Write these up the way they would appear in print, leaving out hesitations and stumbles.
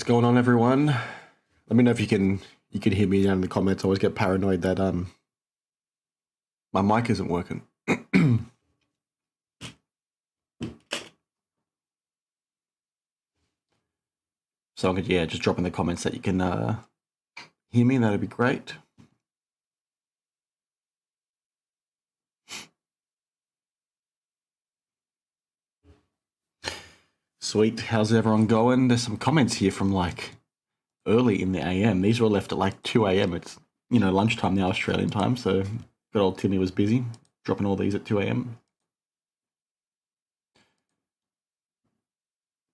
going on, everyone? Let me know if you can hear me down in the comments. I always get paranoid that my mic isn't working. So just drop in the comments that you can hear me. That'd be great. Sweet. How's everyone going? There's some comments here from like early in the AM. These were left at like 2 AM. It's, lunchtime now, Australian time. So good old Timmy was busy dropping all these at 2 AM.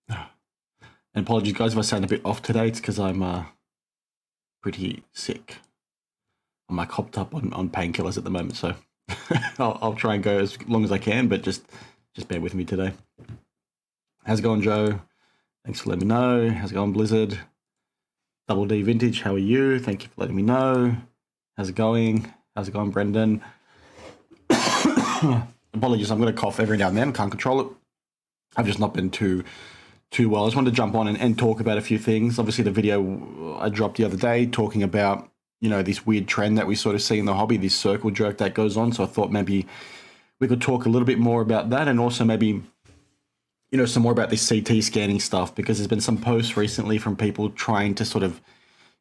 And apologies, guys, if I sound a bit off today. It's because I'm pretty sick. I'm like hopped up on painkillers at the moment. So I'll try and go as long as I can, but just bear with me today. How's it going, Joe? Thanks for letting me know. How's it going, Blizzard? Double D Vintage, how are you? Thank you for letting me know. How's it going? How's it going, Brendan? Apologies, I'm going to cough every now and then. Can't control it. I've just not been too well. I just wanted to jump on and talk about a few things. Obviously, the video I dropped the other day talking about, this weird trend that we sort of see in the hobby, this circle jerk that goes on. So I thought maybe we could talk a little bit more about that, and also maybe some more about this CT scanning stuff, because there's been some posts recently from people trying to sort of,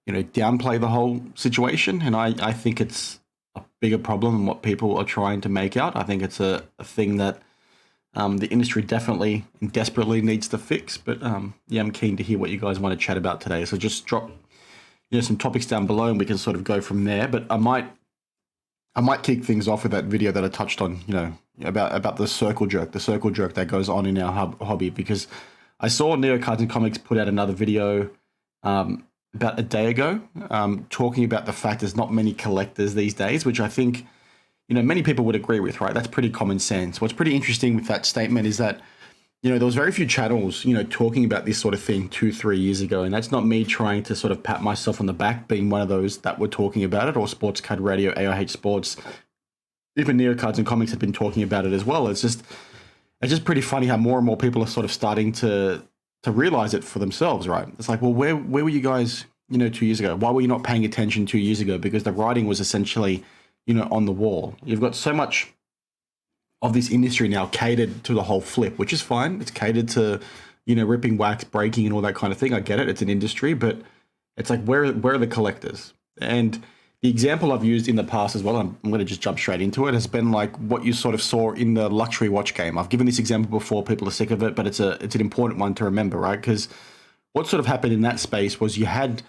downplay the whole situation. And I think it's a bigger problem than what people are trying to make out. I think it's a thing that the industry definitely and desperately needs to fix. But I'm keen to hear what you guys want to chat about today. So just drop, some topics down below and we can sort of go from there. But I might kick things off with that video that I touched on, about the circle jerk that goes on in our hobby, because I saw Neo Cards and Comics put out another video about a day ago talking about the fact there's not many collectors these days, which I think, many people would agree with, right? That's pretty common sense. What's pretty interesting with that statement is that, there was very few channels, talking about this sort of thing 2-3 years ago. And that's not me trying to sort of pat myself on the back, being one of those that were talking about it, or Sports Card Radio, AIH Sports, even Neo Cards and Comics have been talking about it as well. It's just pretty funny how more and more people are sort of starting to realize it for themselves, right? It's like, well, where were you guys, 2 years ago? Why were you not paying attention 2 years ago? Because the writing was essentially, on the wall. You've got so much of this industry now catered to the whole flip, which is fine. It's catered to, ripping, wax, breaking, and all that kind of thing. I get it. It's an industry, but it's like, where are the collectors? And the example I've used in the past as well, I'm going to just jump straight into it, has been like what you sort of saw in the luxury watch game. I've given this example before. People are sick of it, but it's an important one to remember, right? Because what sort of happened in that space was you had,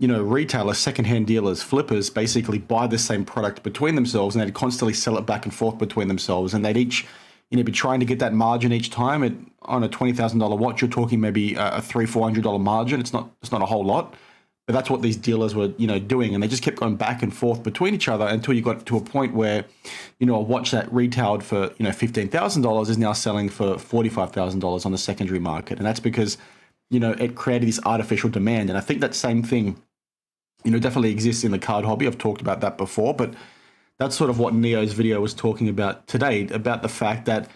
retailers, secondhand dealers, flippers basically buy the same product between themselves, and they'd constantly sell it back and forth between themselves. And they'd each, be trying to get that margin each time. On a $20,000 watch, you're talking maybe a $300-$400 margin. It's not a whole lot, but that's what these dealers were, doing. And they just kept going back and forth between each other until you got to a point where, a watch that retailed for, $15,000 is now selling for $45,000 on the secondary market. And that's because, it created this artificial demand. And I think that same thing, definitely exists in the card hobby. I've talked about that before, but that's sort of what Neo's video was talking about today, about the fact that,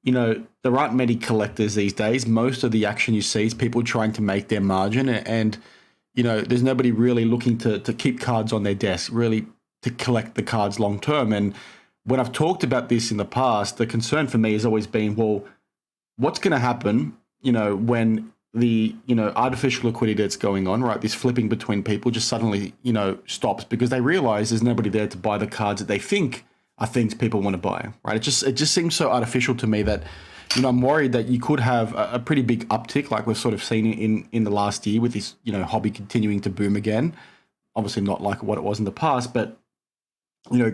there aren't many collectors these days. Most of the action you see is people trying to make their margin, and, there's nobody really looking to keep cards on their desk, really to collect the cards long term. And when I've talked about this in the past, the concern for me has always been, well, what's going to happen, when the, artificial liquidity that's going on, right? This flipping between people just suddenly, stops because they realize there's nobody there to buy the cards that they think are things people want to buy, right? It just seems so artificial to me that, I'm worried that you could have a pretty big uptick, like we've sort of seen in the last year with this, hobby continuing to boom again. Obviously not like what it was in the past, but,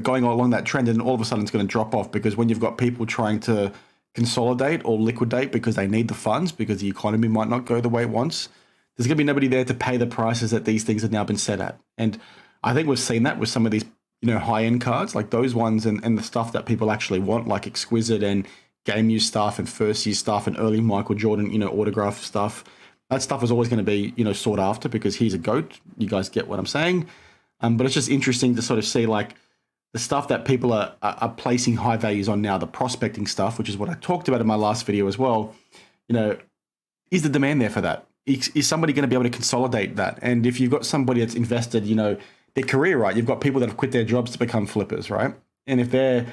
going along that trend, and all of a sudden it's going to drop off, because when you've got people trying to consolidate or liquidate because they need the funds, because the economy might not go the way it wants, there's going to be nobody there to pay the prices that these things have now been set at. And I think we've seen that with some of these, high-end cards, like those ones, and the stuff that people actually want, like exquisite and game use stuff and first year stuff and early Michael Jordan, autograph stuff. That stuff is always going to be, sought after, because he's a GOAT. You guys get what I'm saying. But it's just interesting to sort of see like the stuff that people are placing high values on now, the prospecting stuff, which is what I talked about in my last video as well. Is the demand there for that? is somebody going to be able to consolidate that? And if you've got somebody that's invested, their career, right? You've got people that have quit their jobs to become flippers, right? And if they're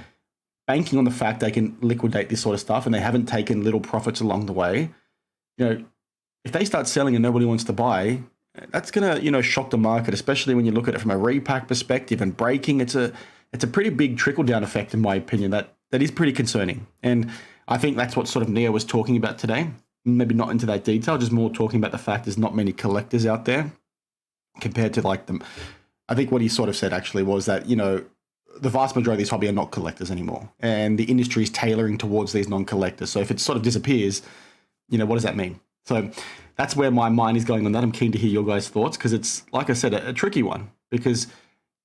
banking on the fact they can liquidate this sort of stuff and they haven't taken little profits along the way, if they start selling and nobody wants to buy, that's going to, shock the market, especially when you look at it from a repack perspective and breaking. It's a pretty big trickle down effect, in my opinion, that is pretty concerning. And I think that's what sort of Neo was talking about today. Maybe not into that detail, just more talking about the fact there's not many collectors out there compared to like them. I think what he sort of said actually was that, the vast majority of this hobby are not collectors anymore. And the industry is tailoring towards these non-collectors. So if it sort of disappears, what does that mean? So that's where my mind is going on that. I'm keen to hear your guys' thoughts because it's, like I said, a tricky one because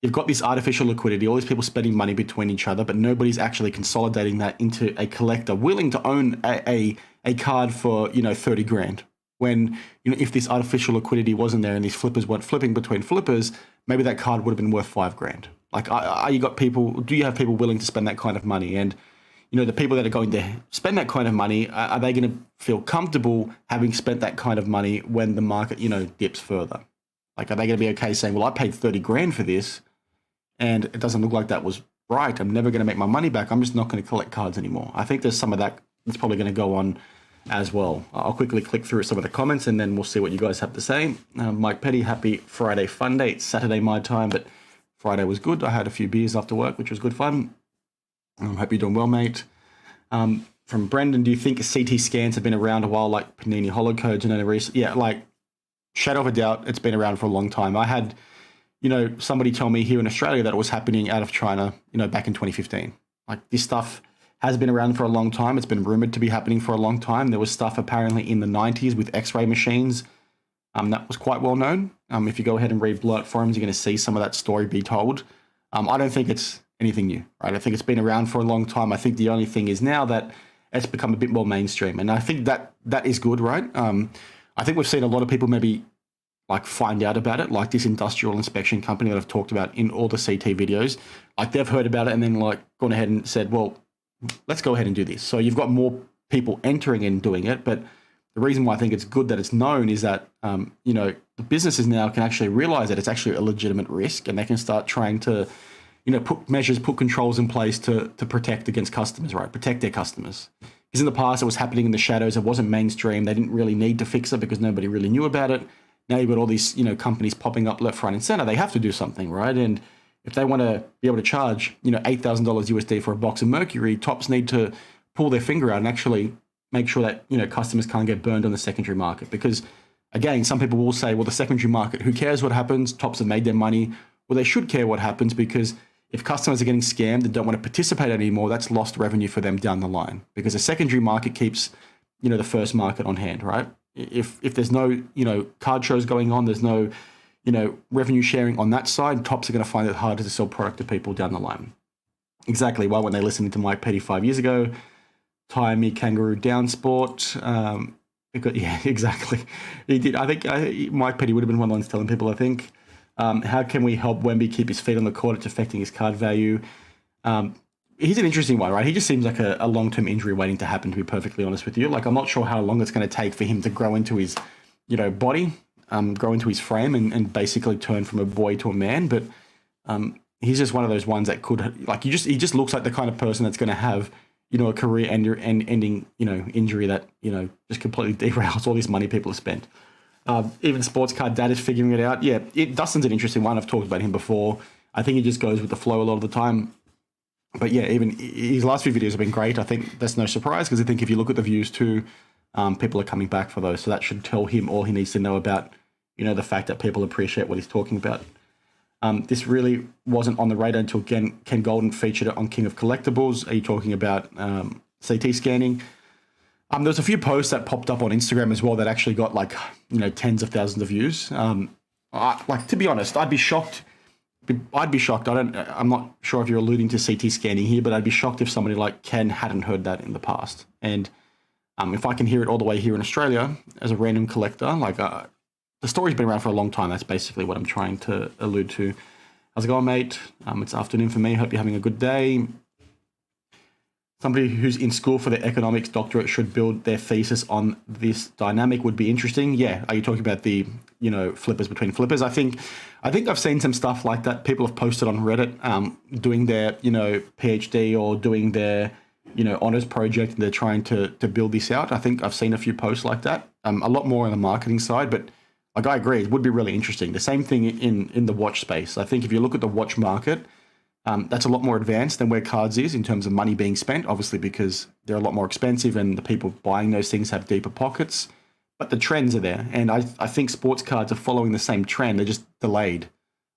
you've got this artificial liquidity, all these people spending money between each other, but nobody's actually consolidating that into a collector willing to own a card for, 30 grand. When, if this artificial liquidity wasn't there and these flippers weren't flipping between flippers, maybe that card would have been worth 5 grand. Like, do you have people willing to spend that kind of money? And, the people that are going to spend that kind of money, are they going to feel comfortable having spent that kind of money when the market, dips further? Like, are they going to be okay saying, well, I paid 30 grand for this and it doesn't look like that was right. I'm never going to make my money back. I'm just not going to collect cards anymore. I think there's some of that that's probably going to go on as well. I'll quickly click through some of the comments and then we'll see what you guys have to say. Mike Petty, happy Friday fun day. It's Saturday my time, but Friday was good. I had a few beers after work, which was good fun. Hope you're doing well, mate. From Brendan, do you think CT scans have been around a while, like Panini Holo Codes and recent? Yeah, like shadow of a doubt, it's been around for a long time. I had, somebody tell me here in Australia that it was happening out of China, back in 2015. Like this stuff has been around for a long time. It's been rumored to be happening for a long time. There was stuff apparently in the 90s with X-ray machines. That was quite well known. If you go ahead and read Blurt forums, you're going to see some of that story be told. I don't think it's anything new, right? I think it's been around for a long time. I think the only thing is now that it's become a bit more mainstream. And I think that is good, right? I think we've seen a lot of people maybe like find out about it, like this industrial inspection company that I've talked about in all the CT videos. Like they've heard about it and then like gone ahead and said, well, let's go ahead and do this. So you've got more people entering and doing it. But the reason why I think it's good that it's known is that, the businesses now can actually realize that it's actually a legitimate risk and they can start trying to, put controls in place to protect against customers, right? Protect their customers. Because in the past, it was happening in the shadows. It wasn't mainstream. They didn't really need to fix it because nobody really knew about it. Now you've got all these, companies popping up left, right, and center. They have to do something, right? And if they want to be able to charge, $8,000 USD for a box of mercury, tops need to pull their finger out and actually make sure that, customers can't get burned on the secondary market. Because again, some people will say, well, the secondary market, who cares what happens? Tops have made their money. Well, they should care what happens because if customers are getting scammed and don't want to participate anymore, that's lost revenue for them down the line because the secondary market keeps, the first market on hand, right? If there's no, card shows going on, there's no, revenue sharing on that side, tops are going to find it harder to sell product to people down the line. Exactly. Why when they listened to Mike Petty 5 years ago, tie me kangaroo down sport. Because, yeah, exactly. He did. I think Mike Petty would have been one of the ones telling people, I think, how can we help Wemby keep his feet on the court? It's affecting his card value. He's an interesting one, right? He just seems like a long-term injury waiting to happen, to be perfectly honest with you. Like, I'm not sure how long it's going to take for him to grow into his, body, grow into his frame and basically turn from a boy to a man. But he's just one of those ones that could, like, he just looks like the kind of person that's going to have, a career ending, injury that, just completely derails all this money people have spent. Even Sports Card Dad is figuring it out. Yeah, Dustin's an interesting one. I've talked about him before. I think he just goes with the flow a lot of the time. But yeah, even his last few videos have been great. I think that's no surprise because I think if you look at the views too, people are coming back for those. So that should tell him all he needs to know about, the fact that people appreciate what he's talking about. This really wasn't on the radar until Ken Golden featured it on King of Collectibles. Are you talking about CT scanning? There's a few posts that popped up on Instagram as well that actually got like, tens of thousands of views. To be honest, I'd be shocked. I'm not sure if you're alluding to CT scanning here, but I'd be shocked if somebody like Ken hadn't heard that in the past. And if I can hear it all the way here in Australia as a random collector, the story's been around for a long time. That's basically what I'm trying to allude to. How's it going, mate? It's afternoon for me. Hope you're having a good day. Somebody who's in school for their economics doctorate should build their thesis on this dynamic would be interesting. Yeah. Are you talking about the, flippers between flippers? I think I've seen some stuff like that. People have posted on Reddit, doing their, PhD or doing their, honors project, and they're trying to build this out. I think I've seen a few posts like that. A lot more on the marketing side, but like I agree, it would be really interesting. The same thing in the watch space. I think if you look at the watch market, that's a lot more advanced than where cards is in terms of money being spent, obviously because they're a lot more expensive and the people buying those things have deeper pockets, but the trends are there. And I think sports cards are following the same trend. They're just delayed.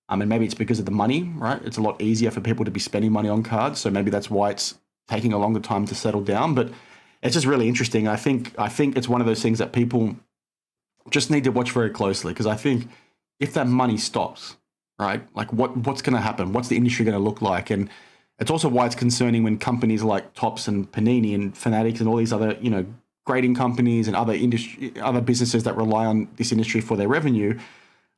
And maybe it's because of the money, right? It's a lot easier for people to be spending money on cards. So maybe that's why it's taking a longer time to settle down, but it's just really interesting. I think it's one of those things that people just need to watch very closely, because I think if that money stops, right, like what's going to happen? What's the industry going to look like? And it's also why it's concerning when companies like Topps and Panini and Fanatics and all these other, grading companies and other businesses that rely on this industry for their revenue,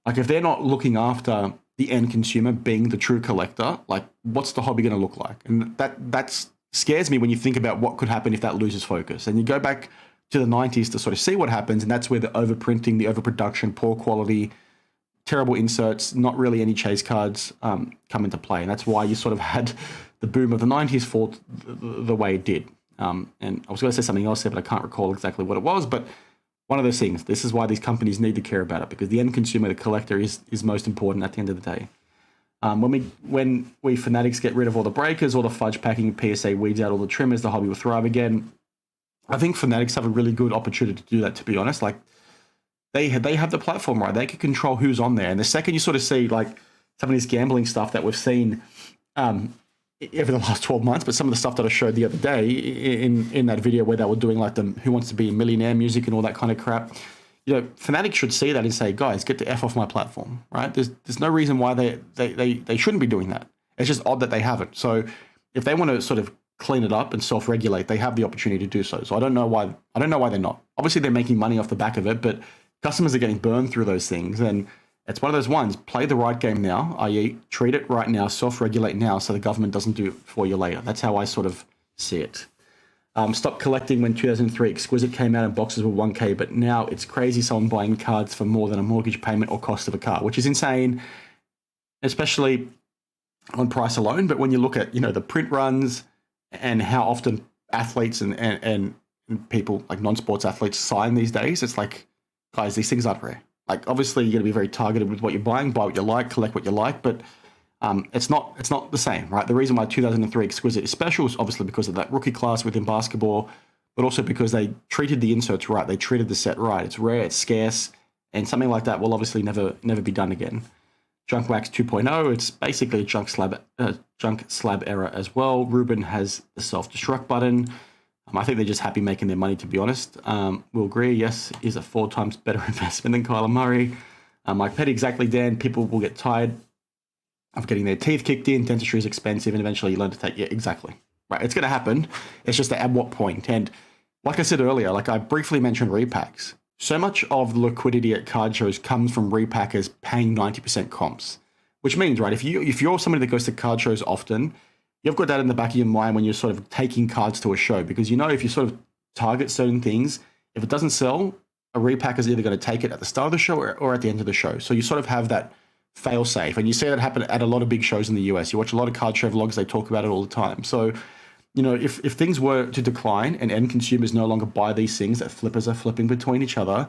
like if they're not looking after the end consumer being the true collector, like what's the hobby going to look like? And that scares me when you think about what could happen if that loses focus. And you go back to the 90s to sort of see what happens, and that's where the overprinting, the overproduction, poor quality, terrible inserts, not really any chase cards come into play. And that's why you sort of had the boom of the 90s fall the way it did. And I was going to say something else there, but I can't recall exactly what it was. But one of those things, this is why these companies need to care about it, because the end consumer, the collector, is most important at the end of the day. When we Fanatics get rid of all the breakers, all the fudge packing, PSA weeds out all the trimmers, the hobby will thrive again. I think Fanatics have a really good opportunity to do that, to be honest. Like they have the platform, right? They can control who's on there. And the second you sort of see like some of this gambling stuff that we've seen over the last 12 months, but some of the stuff that I showed the other day in that video where they were doing like the Who Wants to Be a Millionaire music and all that kind of crap, Fanatics should see that and say, guys, get the F off my platform, right? There's no reason why they shouldn't be doing that. It's just odd that they haven't. So if they want to sort of clean it up and self-regulate, they have the opportunity to do so. So I don't know why they're not. Obviously they're making money off the back of it, but customers are getting burned through those things. And it's one of those ones, play the right game now, i.e. treat it right now, self-regulate now so the government doesn't do it for you later. That's how I sort of see it. Stop collecting when 2003 Exquisite came out and boxes were 1K, but now it's crazy someone buying cards for more than a mortgage payment or cost of a car, which is insane, especially on price alone. But when you look at, the print runs and how often athletes and people like non-sports athletes sign these days, it's like, guys, these things aren't rare. Like, obviously, you're going to be very targeted with what you're buying, buy what you like, collect what you like, but it's not the same, right? The reason why 2003 Exquisite is special is obviously because of that rookie class within basketball, but also because they treated the inserts right. They treated the set right. It's rare, it's scarce, and something like that will obviously never be done again. Junk Wax 2.0, it's basically a junk slab error as well. Ruben has the self-destruct button. I think they're just happy making their money, to be honest. We'll agree, yes, is a 4 times better investment than Kyler Murray. Mike Petty, exactly, Dan. People will get tired of getting their teeth kicked in. Dentistry is expensive, and eventually you learn to take, yeah, exactly. Right, it's going to happen. It's just at what point? And like I said earlier, like I briefly mentioned repacks. So much of the liquidity at card shows comes from repackers paying 90% comps, which means, right, if you're somebody that goes to card shows often, you've got that in the back of your mind when you're sort of taking cards to a show, because if you sort of target certain things, if it doesn't sell, a repacker is either going to take it at the start of the show or at the end of the show. So you sort of have that fail safe, and you see that happen at a lot of big shows in the US. You watch a lot of card show vlogs; they talk about it all the time. So, if things were to decline and end consumers no longer buy these things that flippers are flipping between each other,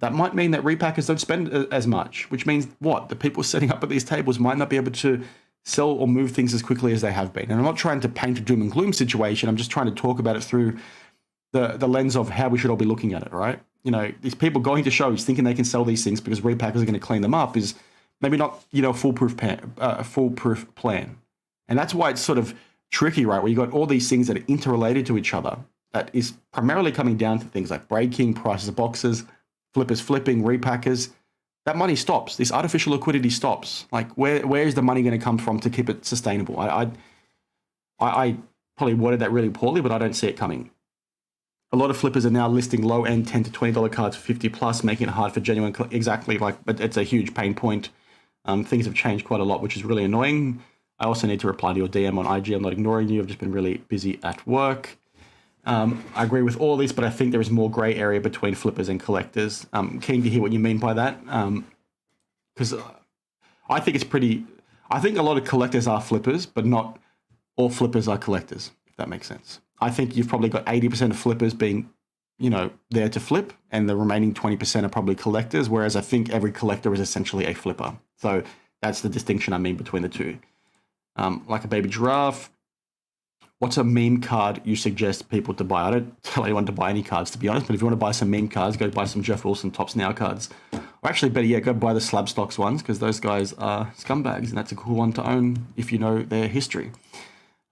that might mean that repackers don't spend as much. Which means what? The people setting up at these tables might not be able to sell or move things as quickly as they have been. And I'm not trying to paint a doom and gloom situation. I'm just trying to talk about it through the lens of how we should all be looking at it, right? These people going to shows thinking they can sell these things because repackers are going to clean them up is maybe not, a foolproof plan. And that's why it's sort of tricky, right? Where you got all these things that are interrelated to each other. That is primarily coming down to things like breaking, prices of boxes, flippers flipping, repackers. That money stops. This artificial liquidity stops. Like, where is the money going to come from to keep it sustainable? I probably worded that really poorly, but I don't see it coming. A lot of flippers are now listing low-end $10 to $20 cards for 50 plus, making it hard for genuine. Exactly, but it's a huge pain point. Things have changed quite a lot, which is really annoying. I also need to reply to your DM on IG. I'm not ignoring you. I've just been really busy at work. I agree with all this, but I think there is more gray area between flippers and collectors. I'm keen to hear what you mean by that, because I think it's pretty. I think a lot of collectors are flippers, but not all flippers are collectors, if that makes sense. I think you've probably got 80% of flippers being, there to flip, and the remaining 20% are probably collectors, whereas I think every collector is essentially a flipper. So that's the distinction I mean between the two. Like a baby giraffe. What's a meme card you suggest people to buy? I don't tell anyone to buy any cards, to be honest, but if you want to buy some meme cards, go buy some Jeff Wilson Tops Now cards. Or actually, better yet, go buy the Slab Stocks ones, because those guys are scumbags, and that's a cool one to own if you know their history.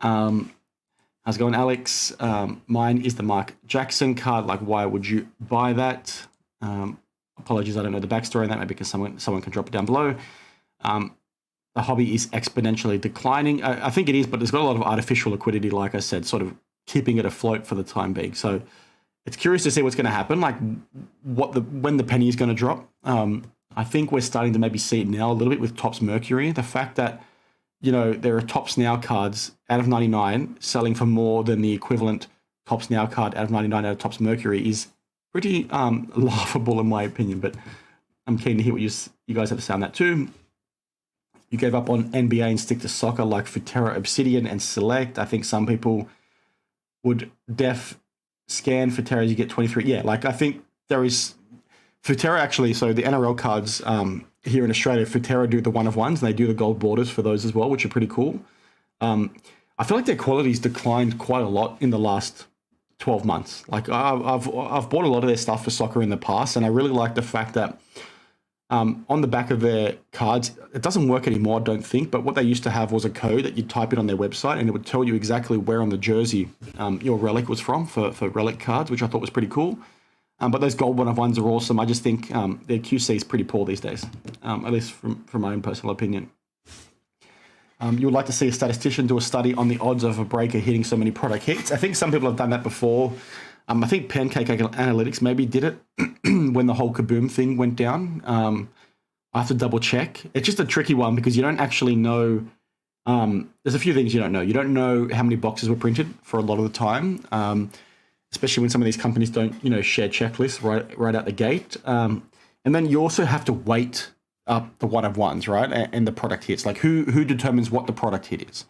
How's it going, Alex? Mine is the Mark Jackson card. Like, why would you buy that? Apologies, I don't know the backstory on that. Maybe because someone can drop it down below. The hobby is exponentially declining. I think it is, but there's got a lot of artificial liquidity, like I said, sort of keeping it afloat for the time being. So it's curious to see what's going to happen, like when the penny is going to drop. I think we're starting to maybe see it now a little bit with Topps Mercury. The fact that, there are Topps Now cards out of 99 selling for more than the equivalent Topps Now card out of 99 out of Topps Mercury is pretty laughable in my opinion, but I'm keen to hear what you guys have to say on that too. You gave up on NBA and stick to soccer like Futera, Obsidian, and Select. I think some people would scan Futera as you get 23. Yeah, like I think there is Futera actually. So the NRL cards here in Australia, Futera do the one-of-ones, and they do the gold borders for those as well, which are pretty cool. I feel like their quality's declined quite a lot in the last 12 months. Like I've bought a lot of their stuff for soccer in the past, and I really like the fact that on the back of their cards, it doesn't work anymore, I don't think, but what they used to have was a code that you'd type in on their website, and it would tell you exactly where on the jersey your relic was from for relic cards, which I thought was pretty cool. But those gold one-of-ones are awesome. I just think their QC is pretty poor these days, at least from my own personal opinion. You would like to see a statistician do a study on the odds of a breaker hitting so many product hits. I think some people have done that before. I think Pancake Analytics maybe did it when the whole Kaboom thing went down. I have to double check. It's just a tricky one because you don't actually know. There's a few things you don't know. You don't know how many boxes were printed for a lot of the time, especially when some of these companies don't, share checklists right out the gate. And then you also have to weight up the one-of-ones, right? And the product hits. Like who determines what the product hit is?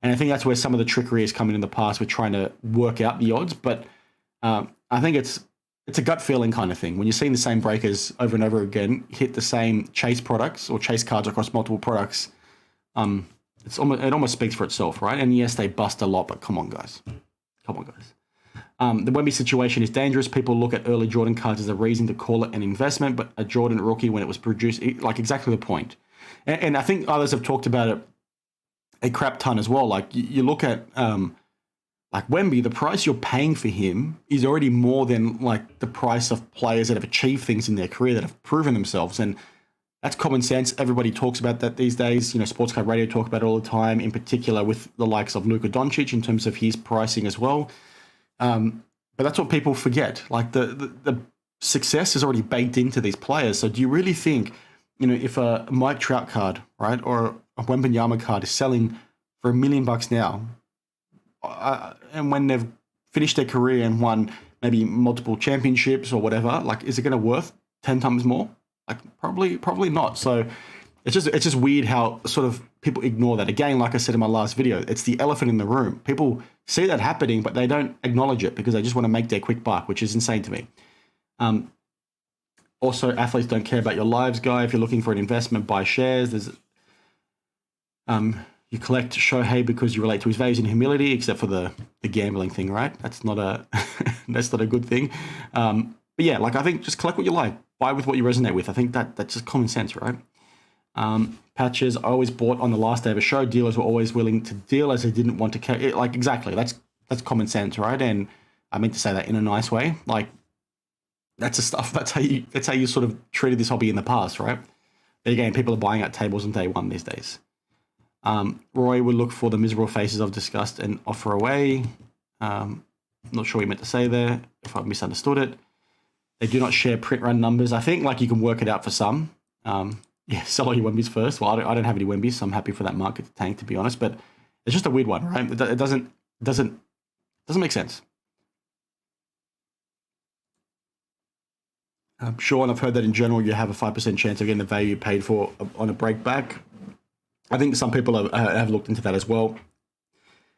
And I think that's where some of the trickery has come in the past with trying to work out the odds. But I think it's a gut feeling kind of thing. When you're seeing the same breakers over and over again hit the same chase products or chase cards across multiple products, it almost speaks for itself, right? And yes, they bust a lot, but come on, guys. The Wemby situation is dangerous. People look at early Jordan cards as a reason to call it an investment, but a Jordan rookie when it was produced, like exactly the point. And I think others have talked about it a crap ton as well. Like you look at like Wemby, the price you're paying for him is already more than like the price of players that have achieved things in their career that have proven themselves. And that's common sense. Everybody talks about that these days. Sports Card Radio talk about it all the time, in particular with the likes of Luka Doncic in terms of his pricing as well. But that's what people forget. Like the success is already baked into these players. So do you really think, if a Mike Trout card, right, or a Wembanyama card is selling for $1 million now, and when they've finished their career and won maybe multiple championships or whatever, like, is it going to worth 10 times more? Like, probably not. So it's just weird how sort of people ignore that. Again, like I said in my last video, it's the elephant in the room. People see that happening, but they don't acknowledge it because they just want to make their quick buck, which is insane to me. Also, athletes don't care about your lives, guy. If you're looking for an investment, buy shares. There's you collect Shohei because you relate to his values and humility, except for the gambling thing, right? That's not a that's not a good thing. But yeah, like I think just collect what you like, buy with what you resonate with. I think that's just common sense, right? Patches, I always bought on the last day of a show. Dealers were always willing to deal as they didn't want to carry. Like exactly, that's common sense, right? And I meant to say that in a nice way. Like that's the stuff. That's how you sort of treated this hobby in the past, right? But again, people are buying at tables on day one these days. Roy would look for the miserable faces I've discussed and offer away. Not sure what you meant to say there, if I've misunderstood it. They do not share print run numbers. I think like you can work it out for some. Yeah, sell all your Wembies first. Well, I don't have any Wembies, so I'm happy for that market to tank, to be honest. But it's just a weird one, right? It doesn't make sense. Sean, I've heard that in general you have a 5% chance of getting the value you paid for on a break back. I think some people have looked into that as well.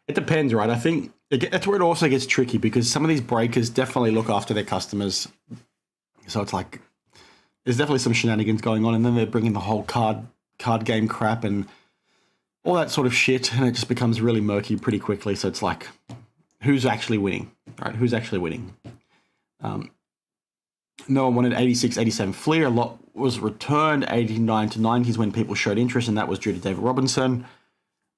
It depends, right? I think that's where it also gets tricky because some of these breakers definitely look after their customers. So it's like there's definitely some shenanigans going on, and then they're bringing the whole card game crap and all that sort of shit, and it just becomes really murky pretty quickly. So it's like, who's actually winning, right? Who's actually winning? No one wanted 86, 87 Fleer. A lot was returned. 89 to 90s when people showed interest, and that was due to David Robinson.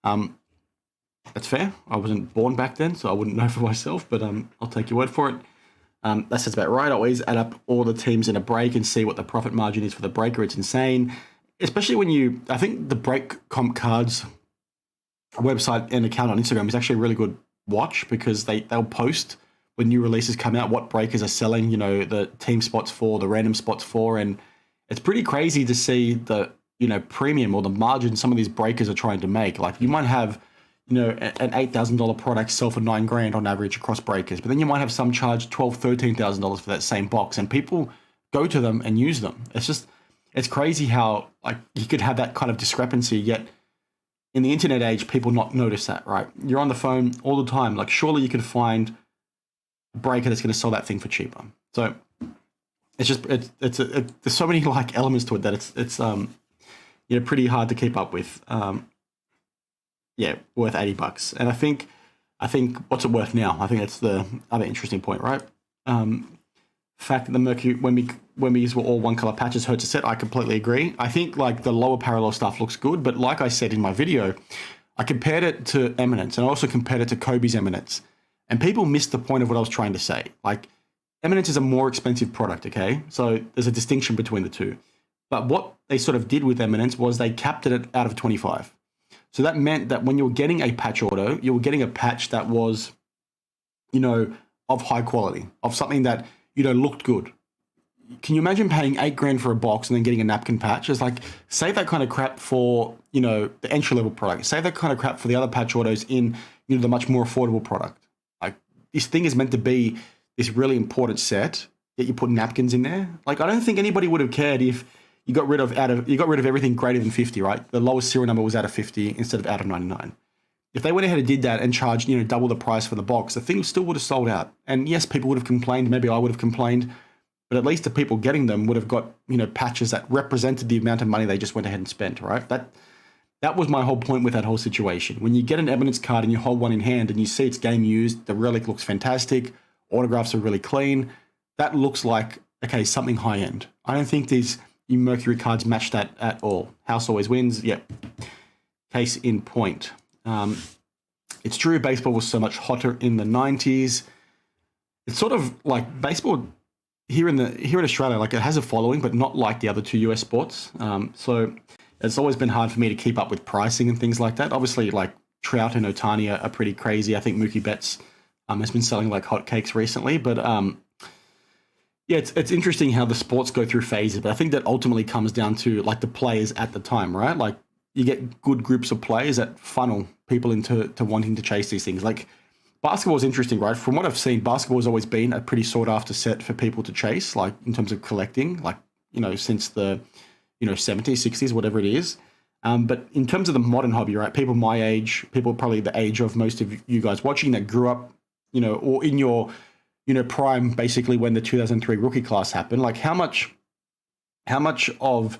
That's fair. I wasn't born back then, so I wouldn't know for myself, but I'll take your word for it. That sounds about right. I always add up all the teams in a break and see what the profit margin is for the breaker. It's insane, especially when I think the Break Comp Cards website and account on Instagram is actually a really good watch because they'll post when new releases come out what breakers are selling, the team spots for, the random spots for, and it's pretty crazy to see the, premium or the margin some of these breakers are trying to make. Like you might have, an $8,000 product sell for $9,000 on average across breakers, but then you might have some charge $12,000, $13,000 for that same box, and people go to them and use them. It's crazy how like you could have that kind of discrepancy, yet in the internet age, people not notice that, right? You're on the phone all the time. Like surely you could find a breaker that's going to sell that thing for cheaper. So it's just there's so many like elements to it that it's pretty hard to keep up with. Worth $80. And I think what's it worth now? I think that's the other interesting point, right? Fact that the Mercury when we were all one color patches hurts a set. I completely agree. I think like the lower parallel stuff looks good, but like I said in my video, I compared it to Eminence and I also compared it to Kobe's Eminence. And people missed the point of what I was trying to say. Like Eminence is a more expensive product, okay? So there's a distinction between the two. But what they sort of did with Eminence was they capped it out of 25. So that meant that when you were getting a patch auto, you were getting a patch that was, of high quality, of something that, looked good. Can you imagine paying $8,000 for a box and then getting a napkin patch? It's like, save that kind of crap for, the entry-level product. Save that kind of crap for the other patch autos in, the much more affordable product. Like, this thing is meant to be this really important set, yet you put napkins in there. Like, I don't think anybody would have cared if you got rid of everything greater than 50, right? The lowest serial number was out of 50 instead of out of 99. If they went ahead and did that and charged, double the price for the box, the thing still would have sold out. And yes, people would have complained. Maybe I would have complained, but at least the people getting them would have got, patches that represented the amount of money they just went ahead and spent, right? That was my whole point with that whole situation. When you get an Eminence card and you hold one in hand and you see it's game used, the relic looks fantastic, autographs are really clean. That looks like, okay, something high end. I don't think these Mercury cards match that at all. House always wins. Yep. Case in point. It's true baseball was so much hotter in the 90s. It's sort of like baseball here in Australia, like it has a following, but not like the other two US sports. So it's always been hard for me to keep up with pricing and things like that. Obviously, like Trout and Ohtani are pretty crazy. I think Mookie Betts has been selling like hotcakes recently, but it's interesting how the sports go through phases, but I think that ultimately comes down to like the players at the time, right? Like you get good groups of players that funnel people into wanting to chase these things. Like basketball is interesting, right? From what I've seen, basketball has always been a pretty sought after set for people to chase, like in terms of collecting, like, since the, 70s, 60s, whatever it is. But in terms of the modern hobby, right? People my age, people probably the age of most of you guys watching that grew up, or in your, prime, basically when the 2003 rookie class happened, like how much of,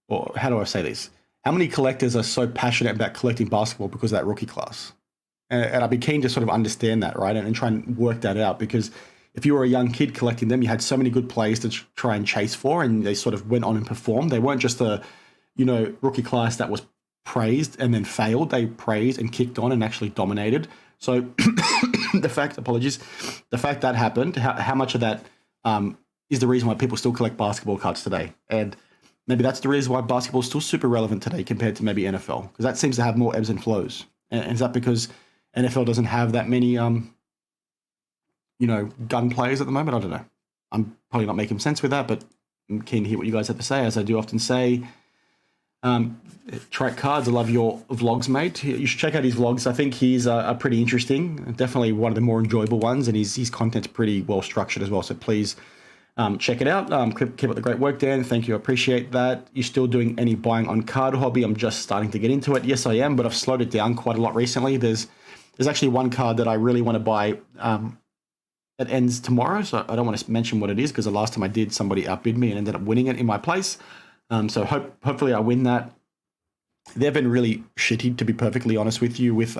or how do I say this? How many collectors are so passionate about collecting basketball because of that rookie class? And I'd be keen to sort of understand that, right? And try and work that out, because if you were a young kid collecting them, you had so many good players to try and chase for, and they sort of went on and performed. They weren't just a, rookie class that was praised and then failed. They praised and kicked on and actually dominated. So the fact that happened, how much of that is the reason why people still collect basketball cards today? And maybe that's the reason why basketball is still super relevant today compared to maybe NFL, because that seems to have more ebbs and flows. And is that because NFL doesn't have that many, gun players at the moment? I don't know. I'm probably not making sense with that, but I'm keen to hear what you guys have to say. As I do often say, Track Cards, I love your vlogs, mate. You should check out his vlogs. I think he's pretty interesting. Definitely one of the more enjoyable ones, and his content's pretty well structured as well. So please check it out. Keep up the great work, Dan. Thank you. I appreciate that. You still doing any buying on Card Hobby? I'm just starting to get into it. Yes, I am, but I've slowed it down quite a lot recently. There's actually one card that I really want to buy that ends tomorrow. So I don't want to mention what it is because the last time I did, somebody outbid me and ended up winning it in my place. So hopefully I win that. They've been really shitty, to be perfectly honest with you, with,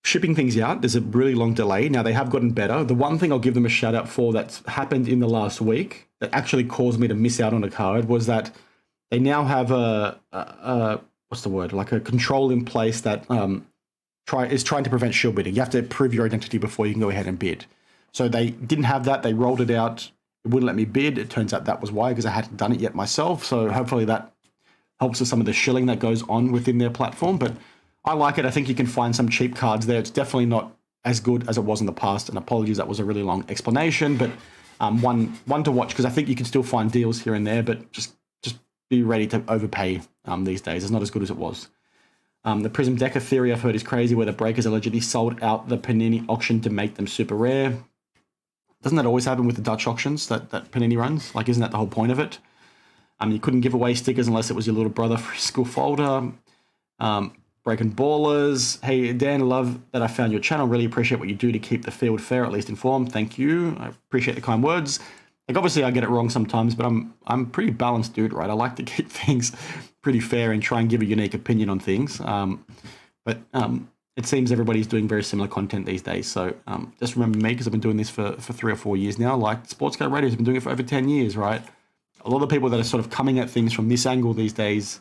shipping things out. There's a really long delay. Now, they have gotten better. The one thing I'll give them a shout out for that's happened in the last week that actually caused me to miss out on a card was that they now have like a control in place that is trying to prevent shield bidding. You have to prove your identity before you can go ahead and bid. So they didn't have that. They rolled it out. It wouldn't let me bid. It turns out that was why, because I hadn't done it yet myself. So hopefully that helps with some of the shilling that goes on within their platform. But I like it. I think you can find some cheap cards there. It's definitely not as good as it was in the past. And apologies, that was a really long explanation. But one to watch, because I think you can still find deals here and there. But just be ready to overpay these days. It's not as good as it was. The Prism Decker theory I've heard is crazy, where the breakers allegedly sold out the Panini auction to make them super rare. Doesn't that always happen with the Dutch auctions that Panini runs? Like, isn't that the whole point of it? You couldn't give away stickers unless it was your little brother for his school folder. Breaking Ballers. Hey, Dan, love that I found your channel. Really appreciate what you do to keep the field fair, at least informed. Thank you. I appreciate the kind words. Like, obviously, I get it wrong sometimes, but I'm a pretty balanced dude, right? I like to keep things pretty fair and try and give a unique opinion on things. But it seems everybody's doing very similar content these days. So just remember me, because I've been doing this for 3 or 4 years now. Like, Sports Card Radio has been doing it for over 10 years, right? A lot of people that are sort of coming at things from this angle these days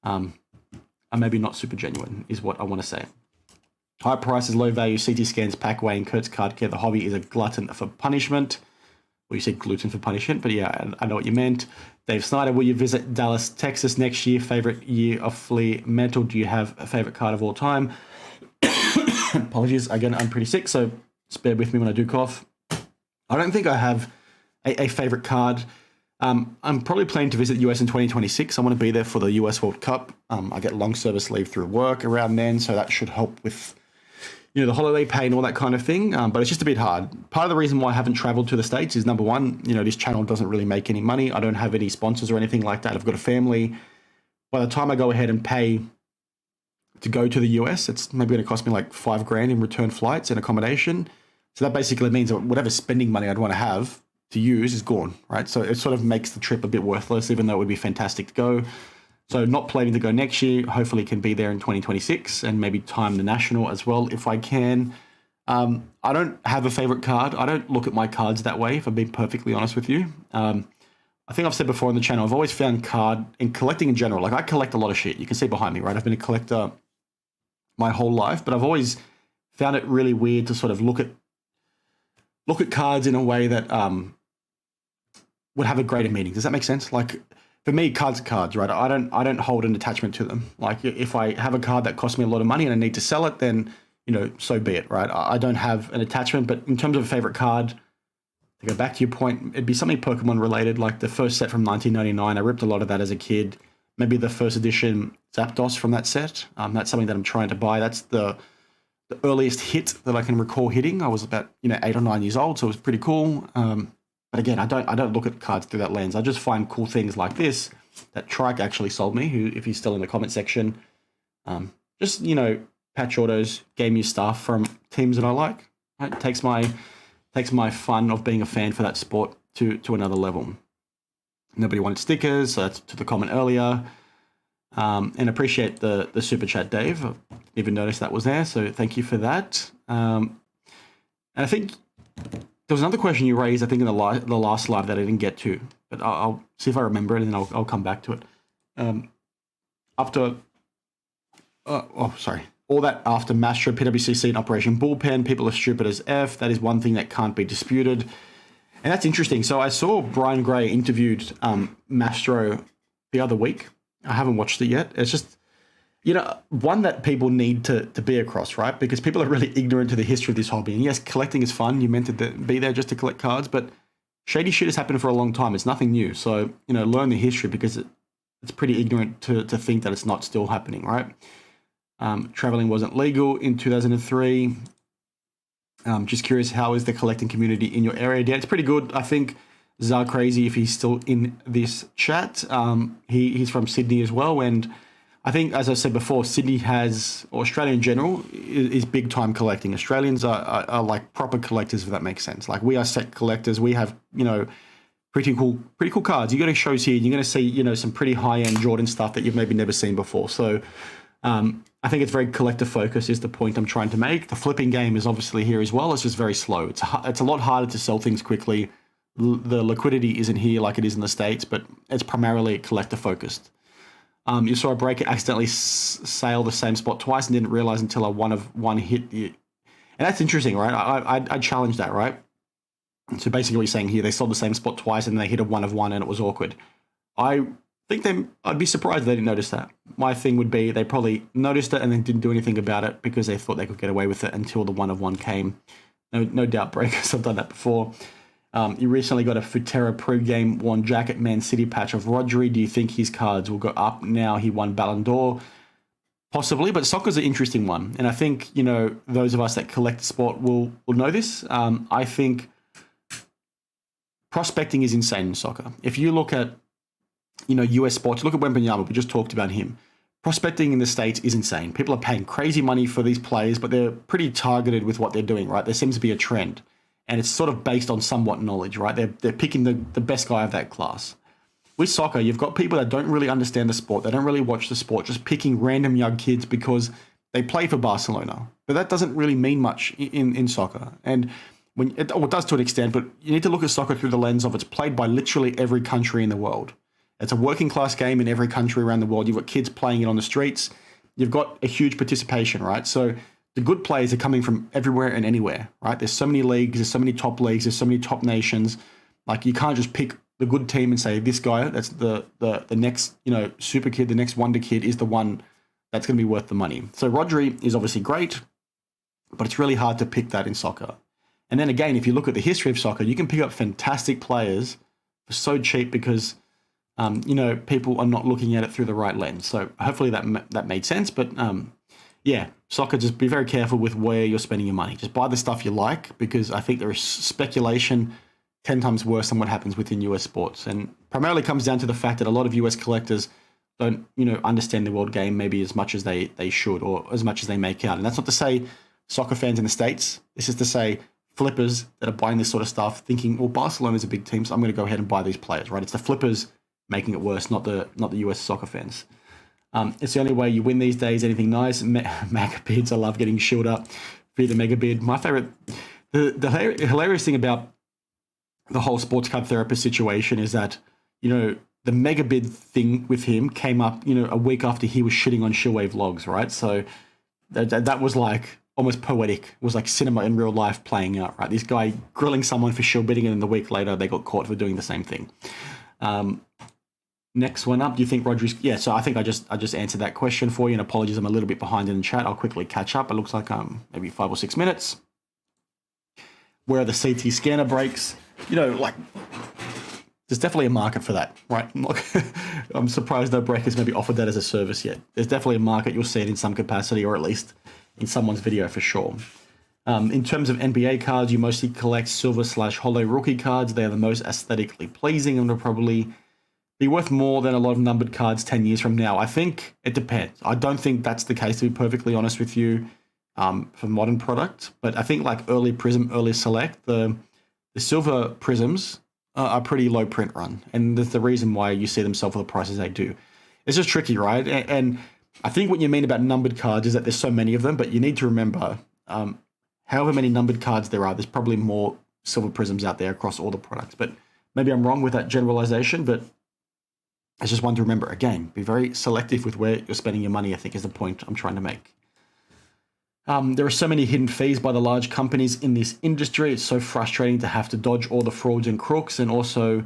are maybe not super genuine, is what I want to say. High prices, low value, CT scans, pack weighing, Kurt's card care. The hobby is a glutton for punishment. Well, you said gluten for punishment, but yeah, I know what you meant. Dave Snyder, will you visit Dallas, Texas next year? Favorite year of Flea Mental? Do you have a favorite card of all time? Apologies, again, I'm pretty sick, so just bear with me when I do cough. I don't think I have a favorite card. I'm probably planning to visit the US in 2026. I want to be there for the US World Cup. I get long service leave through work around then, so that should help with the holiday pay and all that kind of thing. But it's just a bit hard. Part of the reason why I haven't traveled to the States is, number one, this channel doesn't really make any money. I don't have any sponsors or anything like that. I've got a family. By the time I go ahead and pay to go to the US, it's maybe going to cost me like $5,000 in return flights and accommodation. So that basically means that whatever spending money I'd want to have to use is gone, right? So it sort of makes the trip a bit worthless, even though it would be fantastic to go. So not planning to go next year. Hopefully can be there in 2026 and maybe time the national as well if I can. I don't have a favorite card. I don't look at my cards that way, if I'm being perfectly honest with you. I think I've said before on the channel, I've always found card and collecting in general. Like, I collect a lot of shit. You can see behind me, right? I've been a collector my whole life, but I've always found it really weird to sort of look at cards in a way that would have a greater meaning. Does that make sense? Like, for me, cards are cards, right? I don't hold an attachment to them. Like, if I have a card that costs me a lot of money and I need to sell it, then so be it, right? I don't have an attachment. But in terms of a favorite card, to go back to your point, it'd be something Pokemon related, like the first set from 1999. I ripped a lot of that as a kid. Maybe the first edition Zapdos from that set. That's something that I'm trying to buy. That's the earliest hit that I can recall hitting. I was about 8 or 9 years old, so it was pretty cool. But again, I don't look at cards through that lens. I just find cool things like this that Trike actually sold me, who, if he's still in the comment section, just patch autos, game you stuff from teams that I like. Right? Takes my fun of being a fan for that sport to another level. Nobody wanted stickers, so that's to the comment earlier. And appreciate the super chat, Dave. I didn't even noticed that was there, so thank you for that. And I think there was another question you raised, I think, in the last live that I didn't get to, but I'll see if I remember it, and then I'll come back to it. All that after Mastro, PWCC, and Operation Bullpen, people are stupid as F. That is one thing that can't be disputed. And that's interesting. So I saw Brian Gray interviewed Mastro the other week. I haven't watched it yet. It's just, one that people need to be across, right? Because people are really ignorant to the history of this hobby. And yes, collecting is fun. You meant to be there just to collect cards, but shady shit has happened for a long time. It's nothing new. So, learn the history because it's pretty ignorant to think that it's not still happening, right? Traveling wasn't legal in 2003. Just curious, how is the collecting community in your area? Yeah, it's pretty good. I think Zar Crazy, if he's still in this chat, he's from Sydney as well. And I think, as I said before, Sydney has, or Australia in general, is big time collecting. Australians are like proper collectors, if that makes sense. Like, we are set collectors. We have, pretty cool cards. You go to shows here, you're going to see, some pretty high end Jordan stuff that you've maybe never seen before. So, I think it's very collector focused is the point I'm trying to make. The flipping game is obviously here as well. It's just very slow. It's a lot harder to sell things quickly. The liquidity isn't here like it is in the States, but it's primarily collector focused. You saw a breaker accidentally sail the same spot twice and didn't realize until a one hit you. And that's interesting, right? I challenge that, right? So basically what you're saying here, they sold the same spot twice and they hit a one and it was awkward. I think I'd be surprised if they didn't notice that. My thing would be they probably noticed it and then didn't do anything about it because they thought they could get away with it until the one came. No doubt breakers have done that before. You recently got a Futera pre-game worn jacket Man City patch of Rodri. Do you think his cards will go up now he won Ballon d'Or? Possibly, but soccer's an interesting one. And I think, those of us that collect the sport will know this. I think prospecting is insane in soccer. If you look at, US sports, look at Wembanyama, we just talked about him. Prospecting in the States is insane. People are paying crazy money for these players, but they're pretty targeted with what they're doing, right? There seems to be a trend. And it's sort of based on somewhat knowledge, right? They're picking the best guy of that class. With soccer, you've got people that don't really understand the sport. They don't really watch the sport, just picking random young kids because they play for Barcelona. But that doesn't really mean much in soccer. And it does to an extent, but you need to look at soccer through the lens of it's played by literally every country in the world. It's a working class game in every country around the world. You've got kids playing it on the streets. You've got a huge participation, right? So the good players are coming from everywhere and anywhere, right? There's so many leagues, there's so many top leagues, there's so many top nations. Like, you can't just pick the good team and say this guy, that's the next, super kid, the next wonder kid is the one that's going to be worth the money. So Rodri is obviously great, but it's really hard to pick that in soccer. And then again, if you look at the history of soccer, you can pick up fantastic players for so cheap because people are not looking at it through the right lens. So hopefully that made sense. But yeah, soccer, just be very careful with where you're spending your money. Just buy the stuff you like, because I think there is speculation 10 times worse than what happens within US sports. And primarily comes down to the fact that a lot of US collectors don't, understand the world game maybe as much as they should, or as much as they make out. And that's not to say soccer fans in the States. This is to say flippers that are buying this sort of stuff thinking, well, Barcelona's a big team, so I'm going to go ahead and buy these players, right? It's the flippers making it worse, not the US soccer fans. It's the only way you win these days. Anything nice? Mega bids. I love getting shielded up for the mega bid. My favorite, the hilarious thing about the whole sports card therapist situation is that, the mega bid thing with him came up, a week after he was shitting on Shillwave vlogs, right? So that was like almost poetic. It was like cinema in real life playing out, right? This guy grilling someone for shill bidding, and then the week later they got caught for doing the same thing. Next one up, do you think Rodri's... Yeah, so I think I just answered that question for you, and apologies, I'm a little bit behind in the chat. I'll quickly catch up. It looks like maybe 5 or 6 minutes. Where are the CT scanner breaks? There's definitely a market for that, right? I'm surprised no breakers maybe offered that as a service yet. There's definitely a market. You'll see it in some capacity, or at least in someone's video for sure. In terms of NBA cards, you mostly collect silver/holo rookie cards. They are the most aesthetically pleasing and will probably be worth more than a lot of numbered cards 10 years from now. I think it depends. I don't think that's the case, to be perfectly honest with you, for modern product. But I think like early Prism, early Select, the silver Prisms are pretty low print run. And that's the reason why you see them sell for the prices they do. It's just tricky, right? And I think what you mean about numbered cards is that there's so many of them, but you need to remember, however many numbered cards there are, there's probably more silver Prisms out there across all the products. But maybe I'm wrong with that generalization, but it's just one to remember. Again, be very selective with where you're spending your money, I think is the point I'm trying to make. There are so many hidden fees by the large companies in this industry. It's so frustrating to have to dodge all the frauds and crooks, and also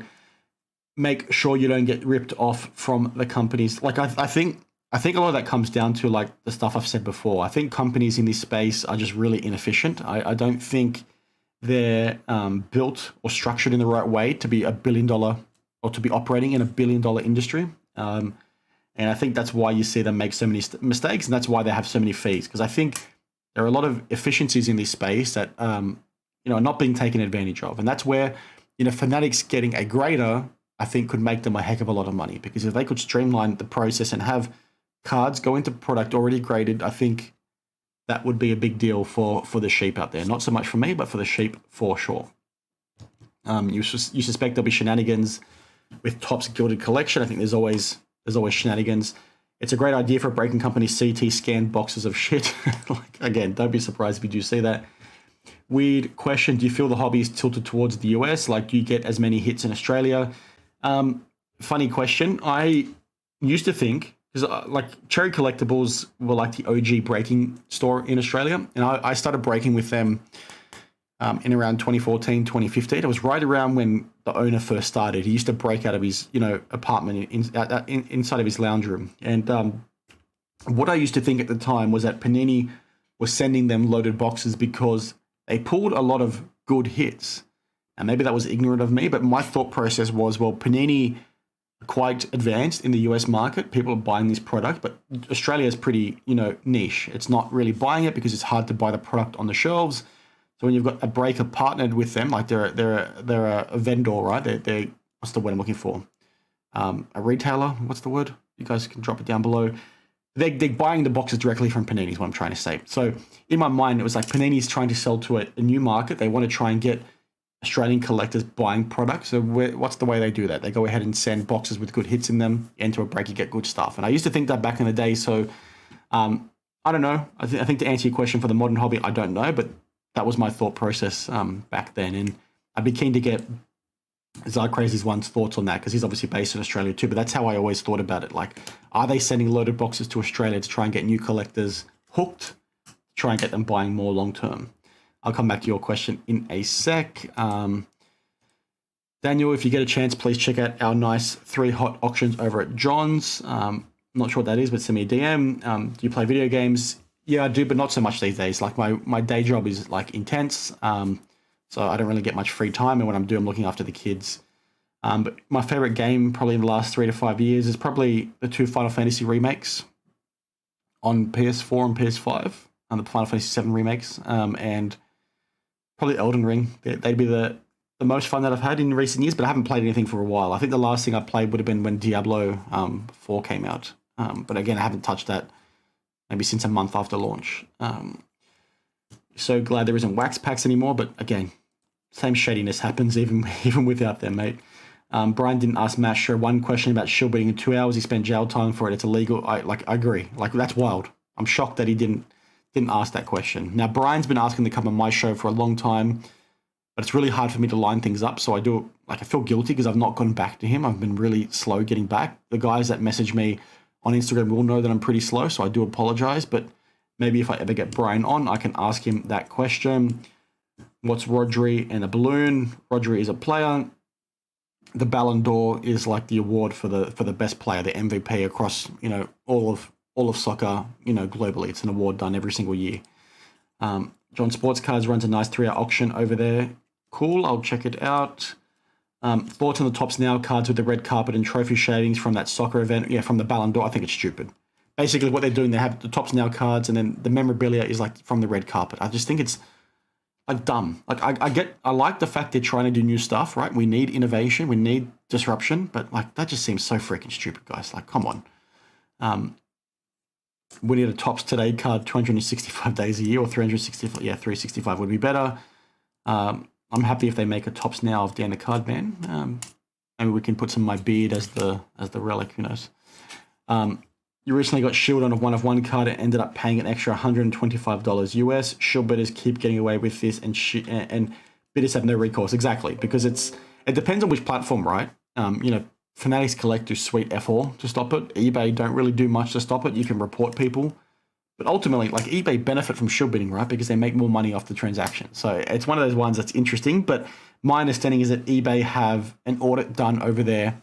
make sure you don't get ripped off from the companies. Like I think a lot of that comes down to like the stuff I've said before. I think companies in this space are just really inefficient. I don't think they're built or structured in the right way to be $1 billion or to be operating in $1 billion industry. And I think that's why you see them make so many mistakes, and that's why they have so many fees. Because I think there are a lot of efficiencies in this space that are not being taken advantage of, and that's where Fanatics getting a grader, I think, could make them a heck of a lot of money. Because if they could streamline the process and have cards go into product already graded, I think that would be a big deal for the sheep out there. Not so much for me, but for the sheep for sure. You suspect there'll be shenanigans with Topps Gilded Collection. I think there's always shenanigans. It's a great idea for a breaking company. CT scan boxes of shit. Again, don't be surprised if you do see that. Weird question. Do you feel the hobby is tilted towards the US? Do you get as many hits in Australia? Funny question. I used to think, because Cherry Collectibles were like the OG breaking store in Australia, and I started breaking with them in around 2014, 2015. It was right around when the owner first started. He used to break out of his, apartment inside of his lounge room. And what I used to think at the time was that Panini was sending them loaded boxes because they pulled a lot of good hits. And maybe that was ignorant of me, but my thought process was, well, Panini are quite advanced in the US market. People are buying this product, but Australia is pretty, niche. It's not really buying it because it's hard to buy the product on the shelves. So when you've got a breaker partnered with them, like they're a vendor, right? They're what's the word I'm looking for? A retailer. What's the word? You guys can drop it down below. They're buying the boxes directly from Panini is what I'm trying to say. So in my mind, it was like Panini's trying to sell to a new market. They want to try and get Australian collectors buying products. So what's the way they do that? They go ahead and send boxes with good hits in them. You enter a break, you get good stuff. And I used to think that back in the day. So I don't know. I think to answer your question for the modern hobby, I don't know, but that was my thought process back then. And I'd be keen to get Zard Crazy's one's thoughts on that, because he's obviously based in Australia too. But that's how I always thought about it. Like, are they sending loaded boxes to Australia to try and get new collectors hooked, try and get them buying more long term? I'll come back to your question in a sec. Daniel, if you get a chance, please check out our nice 3 hot auctions over at John's. Not sure what that is, but send me a DM. Do you play video games? Yeah, I do, but not so much these days. Like my day job is like intense, so I don't really get much free time. And when I'm looking after the kids. But my favorite game probably in the last 3 to 5 years is probably the 2 Final Fantasy remakes on PS4 and PS5, and the Final Fantasy 7 remakes, and probably Elden Ring. They'd be the most fun that I've had in recent years, but I haven't played anything for a while. I think the last thing I played would have been when Diablo 4 came out. But again, I haven't touched that maybe since a month after launch. So glad there isn't wax packs anymore, but again, same shadiness happens even without them, mate. Brian didn't ask Masher one question about shield beating in 2 hours. He spent jail time for it. It's illegal. I agree. Like, that's wild. I'm shocked that he didn't ask that question. Now, Brian's been asking to come on my show for a long time, but it's really hard for me to line things up. So I feel guilty because I've not gone back to him. I've been really slow getting back. The guys that message me on Instagram will know that I'm pretty slow, so I do apologize. But maybe if I ever get Brian on, I can ask him that question. What's Rodri and a balloon? Rodri is a player. The Ballon d'Or is like the award for the best player, the MVP across all of soccer, globally. It's an award done every single year. John Sports Cards runs a nice 3-hour auction over there. Cool, I'll check it out. Thoughts on the Topps Now cards with the red carpet and trophy shavings from that soccer event? Yeah, from the Ballon d'Or. I think it's stupid. Basically, what they're doing, they have the Topps Now cards, and then the memorabilia is like from the red carpet. I just think it's like dumb. Like I like the fact they're trying to do new stuff, right? We need innovation, we need disruption, but like that just seems so freaking stupid, guys. Like, come on. We need a Topps Today card 265 days a year, or 365. Yeah, 365 would be better. I'm happy if they make a Topps Now of Dan the Card Man. Maybe we can put some of my beard as the relic. Who knows? You recently got Shield on a 1-of-1 card and ended up paying an extra $125 US. Shield bidders keep getting away with this, and bidders have no recourse. Exactly, because it depends on which platform, right? Fanatics Collect do sweet F4 to stop it. eBay don't really do much to stop it. You can report people. But ultimately, like, eBay benefit from shield bidding, right? Because they make more money off the transaction. So it's one of those ones that's interesting. But my understanding is that eBay have an audit done over their,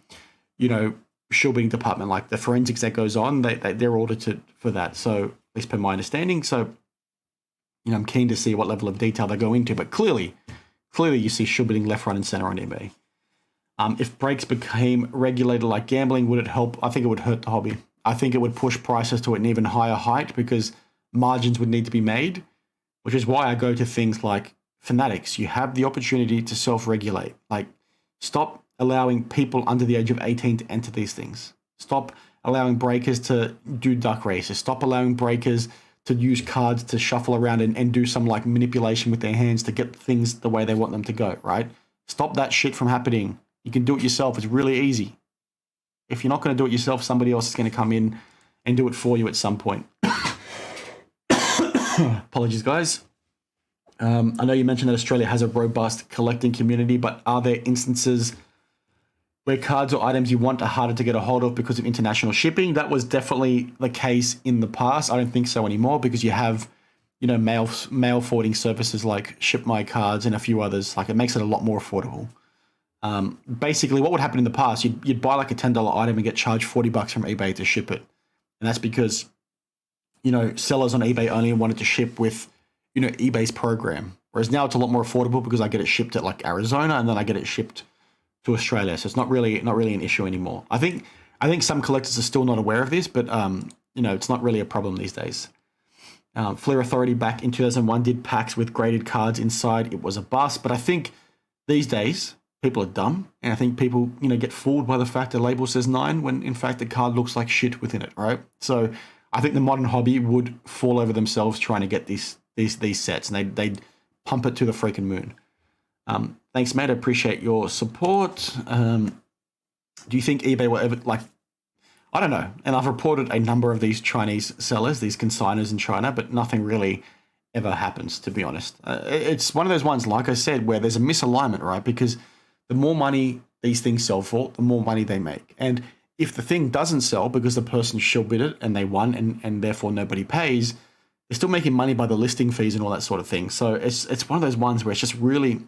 shield bidding department. Like the forensics that goes on, they're audited for that. So at least per my understanding. So, I'm keen to see what level of detail they go into. But clearly, clearly you see shilbidding left, right, and center on eBay. If breaks became regulated like gambling, would it help? I think it would hurt the hobby. I think it would push prices to an even higher height because margins would need to be made, which is why I go to things like Fanatics. You have the opportunity to self-regulate. Like, stop allowing people under the age of 18 to enter these things. Stop allowing breakers to do duck races. Stop allowing breakers to use cards to shuffle around and do some like manipulation with their hands to get things the way they want them to go, right? Stop that shit from happening. You can do it yourself. It's really easy. If you're not going to do it yourself, somebody else is going to come in and do it for you at some point. Apologies, guys. I know you mentioned that Australia has a robust collecting community, but are there instances where cards or items you want are harder to get a hold of because of international shipping? That was definitely the case in the past. I don't think so anymore because you have, mail forwarding services like Ship My Cards and a few others. Like, it makes it a lot more affordable. Basically, what would happen in the past, you'd buy like a $10 item and get charged $40 from eBay to ship it. And that's because, sellers on eBay only wanted to ship with, eBay's program. Whereas now it's a lot more affordable because I get it shipped at like Arizona and then I get it shipped to Australia. So it's not really an issue anymore. I think some collectors are still not aware of this, but it's not really a problem these days. Flair Authority back in 2001 did packs with graded cards inside. It was a bust, but I think these days people are dumb, and I think people, get fooled by the fact the label says 9 when in fact the card looks like shit within it, right? So I think the modern hobby would fall over themselves trying to get these sets, and they'd pump it to the freaking moon. Thanks, mate. I appreciate your support. Do you think eBay will ever, I don't know. And I've reported a number of these Chinese sellers, these consigners in China, but nothing really ever happens, to be honest. It's one of those ones, like I said, where there's a misalignment, right? Because the more money these things sell for, the more money they make. And if the thing doesn't sell because the person shall bid it and they won and therefore nobody pays, they're still making money by the listing fees and all that sort of thing. So it's one of those ones where it's just really,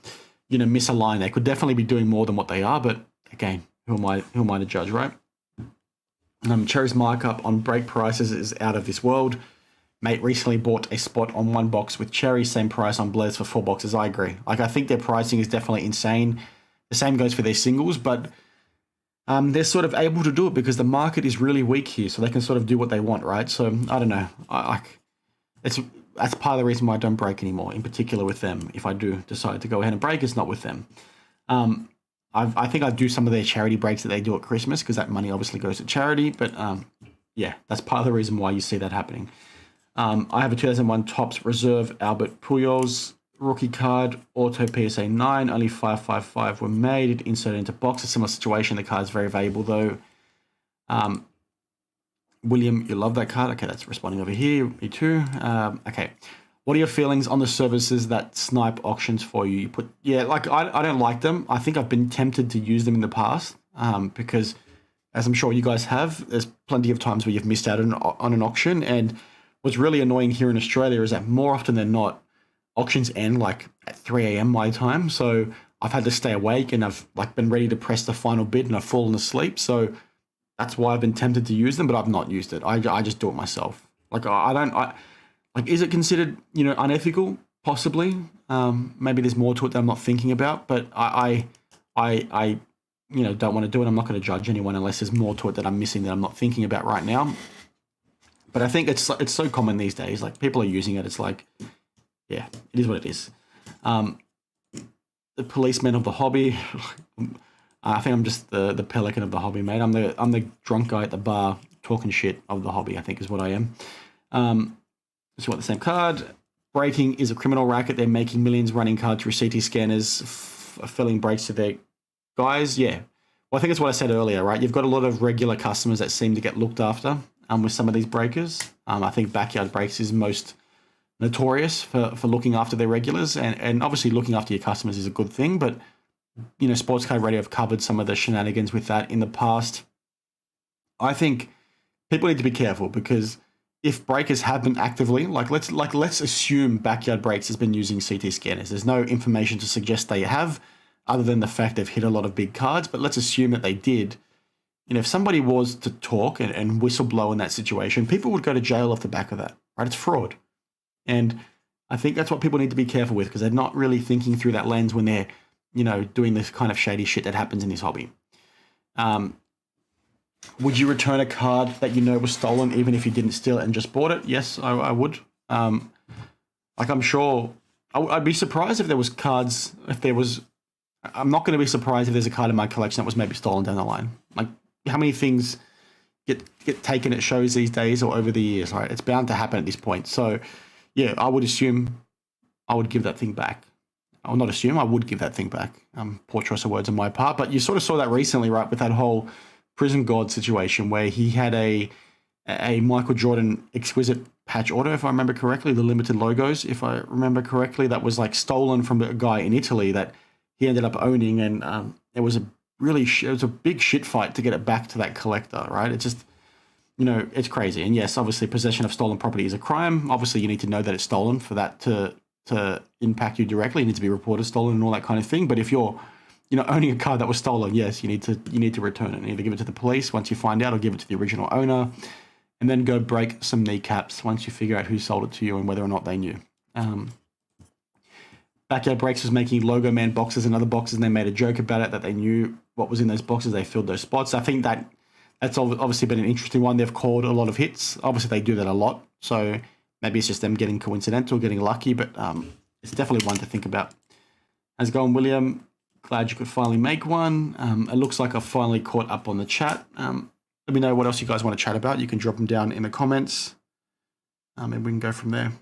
misaligned. They could definitely be doing more than what they are, but again, who am I to judge, right? Cherry's markup on break prices is out of this world. Mate recently bought a spot on one box with Cherry, same price on Blaze for 4 boxes. I agree. I think their pricing is definitely insane. The same goes for their singles, but they're sort of able to do it because the market is really weak here, so they can sort of do what they want, right? So I don't know. That's part of the reason why I don't break anymore, in particular with them. If I do decide to go ahead and break, it's not with them. I think I do some of their charity breaks that they do at Christmas because that money obviously goes to charity. But yeah, that's part of the reason why you see that happening. I have a 2001 Topps Reserve Albert Pujols rookie card, auto PSA 9, only 555 were made, inserted into box. A similar situation. The card's very valuable though. William, you love that card. Okay, that's responding over here. Me too. Okay. What are your feelings on the services that snipe auctions for you? I don't like them. I think I've been tempted to use them in the past because, as I'm sure you guys have, there's plenty of times where you've missed out on an auction. And what's really annoying here in Australia is that more often than not, auctions end like at 3 a.m. my time. So I've had to stay awake and I've been ready to press the final bid and I've fallen asleep. So that's why I've been tempted to use them, but I've not used it. I just do it myself. Is it considered, unethical? Possibly. Maybe there's more to it that I'm not thinking about, but I don't want to do it. I'm not going to judge anyone unless there's more to it that I'm missing that I'm not thinking about right now. But I think it's so common these days. Like, people are using it. It's like, yeah, it is what it is. The policeman of the hobby. I think I'm just the pelican of the hobby, mate. I'm the drunk guy at the bar talking shit of the hobby, I think is what I am. So what, the same card. Breaking is a criminal racket. They're making millions running cards through CT scanners, filling breaks to their guys. Yeah. Well, I think it's what I said earlier, right? You've got a lot of regular customers that seem to get looked after with some of these breakers. I think Backyard Breaks is most notorious for looking after their regulars. And obviously looking after your customers is a good thing, but Sports Card Radio have covered some of the shenanigans with that in the past. I think people need to be careful because if breakers have been actively, let's assume Backyard Breaks has been using CT scanners. There's no information to suggest they have, other than the fact they've hit a lot of big cards. But let's assume that they did. If somebody was to talk and whistleblow in that situation, people would go to jail off the back of that, right? It's fraud, and I think that's what people need to be careful with, because they're not really thinking through that lens when they're, doing this kind of shady shit that happens in this hobby. Would you return a card that was stolen even if you didn't steal it and just bought it? Yes, I would. I'm sure I'd be surprised if there was cards. I'm not going to be surprised if there's a card in my collection that was maybe stolen down the line. Like, how many things get taken at shows these days or over the years, right? It's bound to happen at this point. So, yeah, I would assume I would give that thing back. I'll not assume, I would give that thing back. Poor choice of words on my part, but you sort of saw that recently, right, with that whole Prison God situation where he had a Michael Jordan exquisite patch auto, if I remember correctly, the limited logos, if I remember correctly, that was like stolen from a guy in Italy that he ended up owning, and it was a big shit fight to get it back to that collector, right? It's just, it's crazy. And yes, obviously possession of stolen property is a crime. Obviously you need to know that it's stolen for that to impact you directly. You need to be reported stolen and all that kind of thing. But if you're, owning a card that was stolen, yes, you need to return it. Either give it to the police once you find out, or give it to the original owner, and then go break some kneecaps once you figure out who sold it to you and whether or not they knew. Backyard Breaks was making Logo Man boxes and other boxes, and they made a joke about it, that they knew what was in those boxes. They filled those spots. I think that's obviously been an interesting one. They've called a lot of hits. Obviously, they do that a lot. So maybe it's just them getting coincidental, getting lucky, but it's definitely one to think about. How's it going, William? Glad you could finally make one. It looks like I've finally caught up on the chat. Let me know what else you guys want to chat about. You can drop them down in the comments, and we can go from there.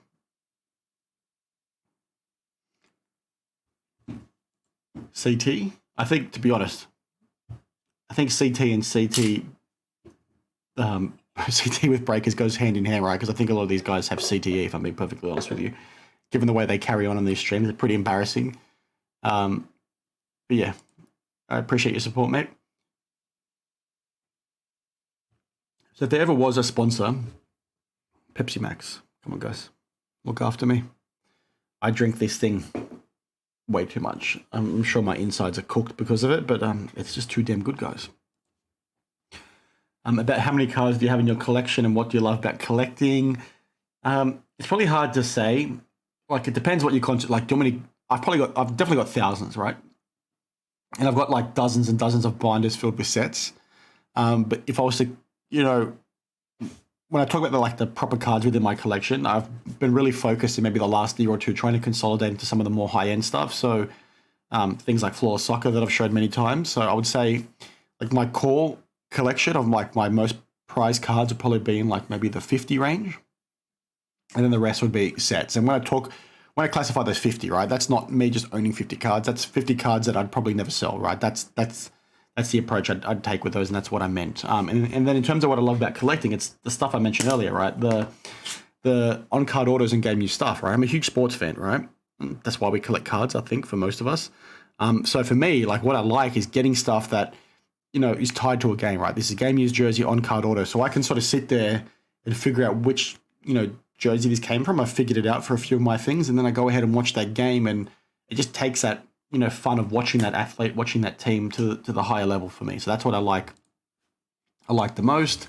CT, I think, to be honest, CT and CT, CT with breakers goes hand in hand, right? Because I think a lot of these guys have CTE, if I'm being perfectly honest with you, given the way they carry on these streams. It's pretty embarrassing. But yeah, I appreciate your support, mate. So if there ever was a sponsor, Pepsi Max, come on guys, look after me. I drink this thing way too much. I'm sure my insides are cooked because of it, but it's just too damn good, guys. About how many cards do you have in your collection and what do you love about collecting? It's probably hard to say. Like, it depends what you like. I've definitely got thousands, right? And I've got like dozens and dozens of binders filled with sets. But if I was to, when I talk about the proper cards within my collection, I've been really focused in maybe the last year or two trying to consolidate into some of the more high-end stuff. So things like floor soccer that I've showed many times. So I would say like my core collection of like my most prized cards would probably be in like maybe the 50 range. And then the rest would be sets. And when I classify those 50, right, that's not me just owning 50 cards. That's 50 cards that I'd probably never sell, right? That's the approach I'd take with those, and that's what I meant. And then in terms of what I love about collecting, it's the stuff I mentioned earlier, right? The on-card autos and game use stuff, right? I'm a huge sports fan, right? That's why we collect cards, I think, for most of us. So for me, like what I like is getting stuff that, is tied to a game, right? This is a game use jersey, on-card auto. So I can sort of sit there and figure out which, jersey this came from. I figured it out for a few of my things, and then I go ahead and watch that game, and it just takes that, fun of watching that athlete, watching that team to the higher level for me. So that's what I like. I like the most.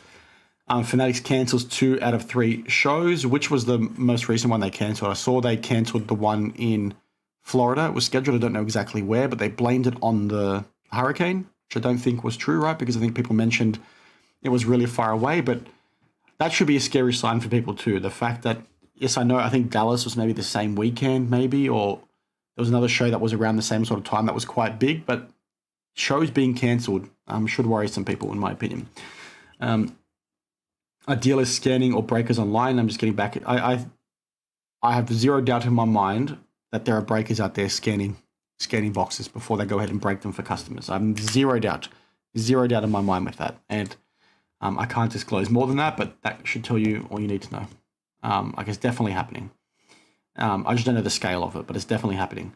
Fanatics cancels 2 out of 3 shows. Which was the most recent one they cancelled? I saw they cancelled the one in Florida. It was scheduled, I don't know exactly where, but they blamed it on the hurricane, which I don't think was true, right? Because I think people mentioned it was really far away, but that should be a scary sign for people too. The fact that, yes, I think Dallas was maybe the same weekend, maybe, or there was another show that was around the same sort of time that was quite big, but shows being cancelled should worry some people, in my opinion. Are dealers scanning or breakers online? I'm just getting back. I have zero doubt in my mind that there are breakers out there scanning boxes before they go ahead and break them for customers. I'm zero doubt in my mind with that. And I can't disclose more than that, but that should tell you all you need to know. It's definitely happening. I just don't know the scale of it, but it's definitely happening.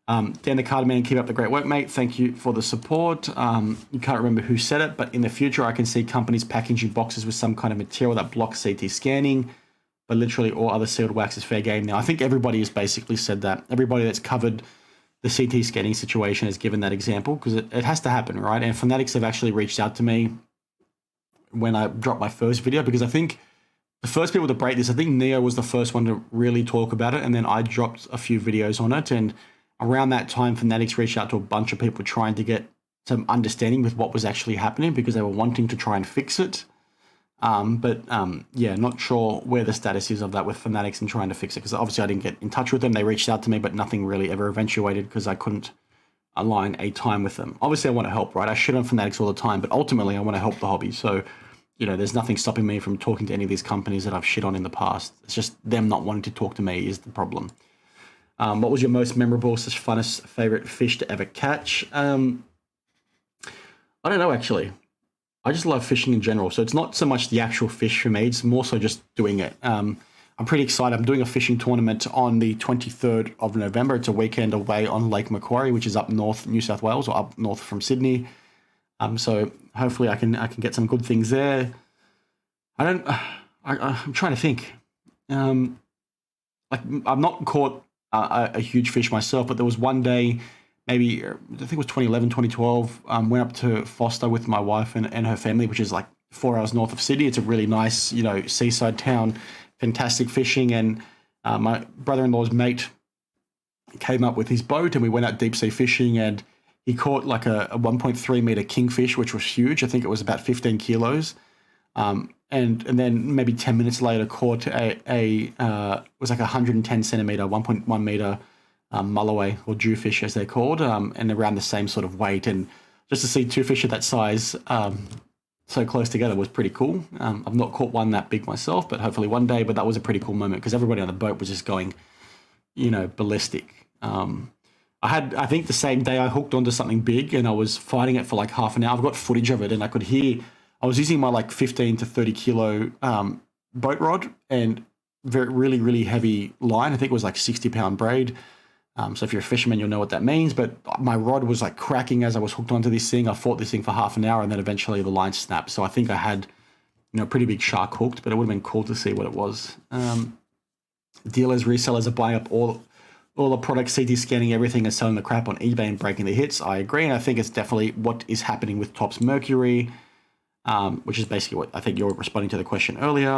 Dan the Card Man, keep up the great work, mate. Thank you for the support. You can't remember who said it, but in the future, I can see companies packaging boxes with some kind of material that blocks CT scanning, but literally all other sealed wax is fair game now. I think everybody has basically said that. Everybody that's covered the CT scanning situation has given that example, because it has to happen, right? And Fanatics have actually reached out to me when I dropped my first video, because I think the first people to break this. I think Neo was the first one to really talk about it, and then I dropped a few videos on it. And around that time, Fanatics reached out to a bunch of people trying to get some understanding with what was actually happening because they were wanting to try and fix it. Yeah, not sure where the status is of that with Fanatics and trying to fix it, because obviously I didn't get in touch with them. They reached out to me, but nothing really ever eventuated because I couldn't align a time with them. Obviously, I want to help, right? I shit on Fanatics all the time, but ultimately I want to help the hobby. So, there's nothing stopping me from talking to any of these companies that I've shit on in the past. It's just them not wanting to talk to me is the problem. What was your most memorable / funnest favorite fish to ever catch? I don't know, actually. I just love fishing in general. So it's not so much the actual fish for me. It's more so just doing it. I'm pretty excited. I'm doing a fishing tournament on the 23rd of November. It's a weekend away on Lake Macquarie, which is up north, New South Wales, or up north from Sydney. So hopefully I can get some good things there. I'm trying to think. I've not caught a huge fish myself, but there was one day, maybe I think it was 2011, 2012. Went up to Foster with my wife and her family, which is like 4 hours north of Sydney. It's a really nice, seaside town, fantastic fishing. And my brother-in-law's mate came up with his boat, and we went out deep sea fishing, and he caught like a 1.3 meter kingfish, which was huge. I think it was about 15 kilos. And then maybe 10 minutes later caught it was like 110 centimeter, 1.1 meter mulloway or jewfish as they're called, and around the same sort of weight. And just to see two fish of that size so close together was pretty cool. I've not caught one that big myself, but hopefully one day. But that was a pretty cool moment because everybody on the boat was just going, ballistic. I think the same day I hooked onto something big and I was fighting it for like half an hour. I've got footage of it, and I could hear, I was using my like 15 to 30 kilo boat rod and really, really heavy line. I think it was like 60 pound braid. So if you're a fisherman, you'll know what that means. But my rod was like cracking as I was hooked onto this thing. I fought this thing for half an hour, and then eventually the line snapped. So I think I had, a pretty big shark hooked, but it would have been cool to see what it was. Dealers, resellers are buying up all the products, CT scanning everything, and selling the crap on eBay and breaking the hits. I agree, and I think it's definitely what is happening with Topps Mercury, which is basically what I think you're responding to the question earlier.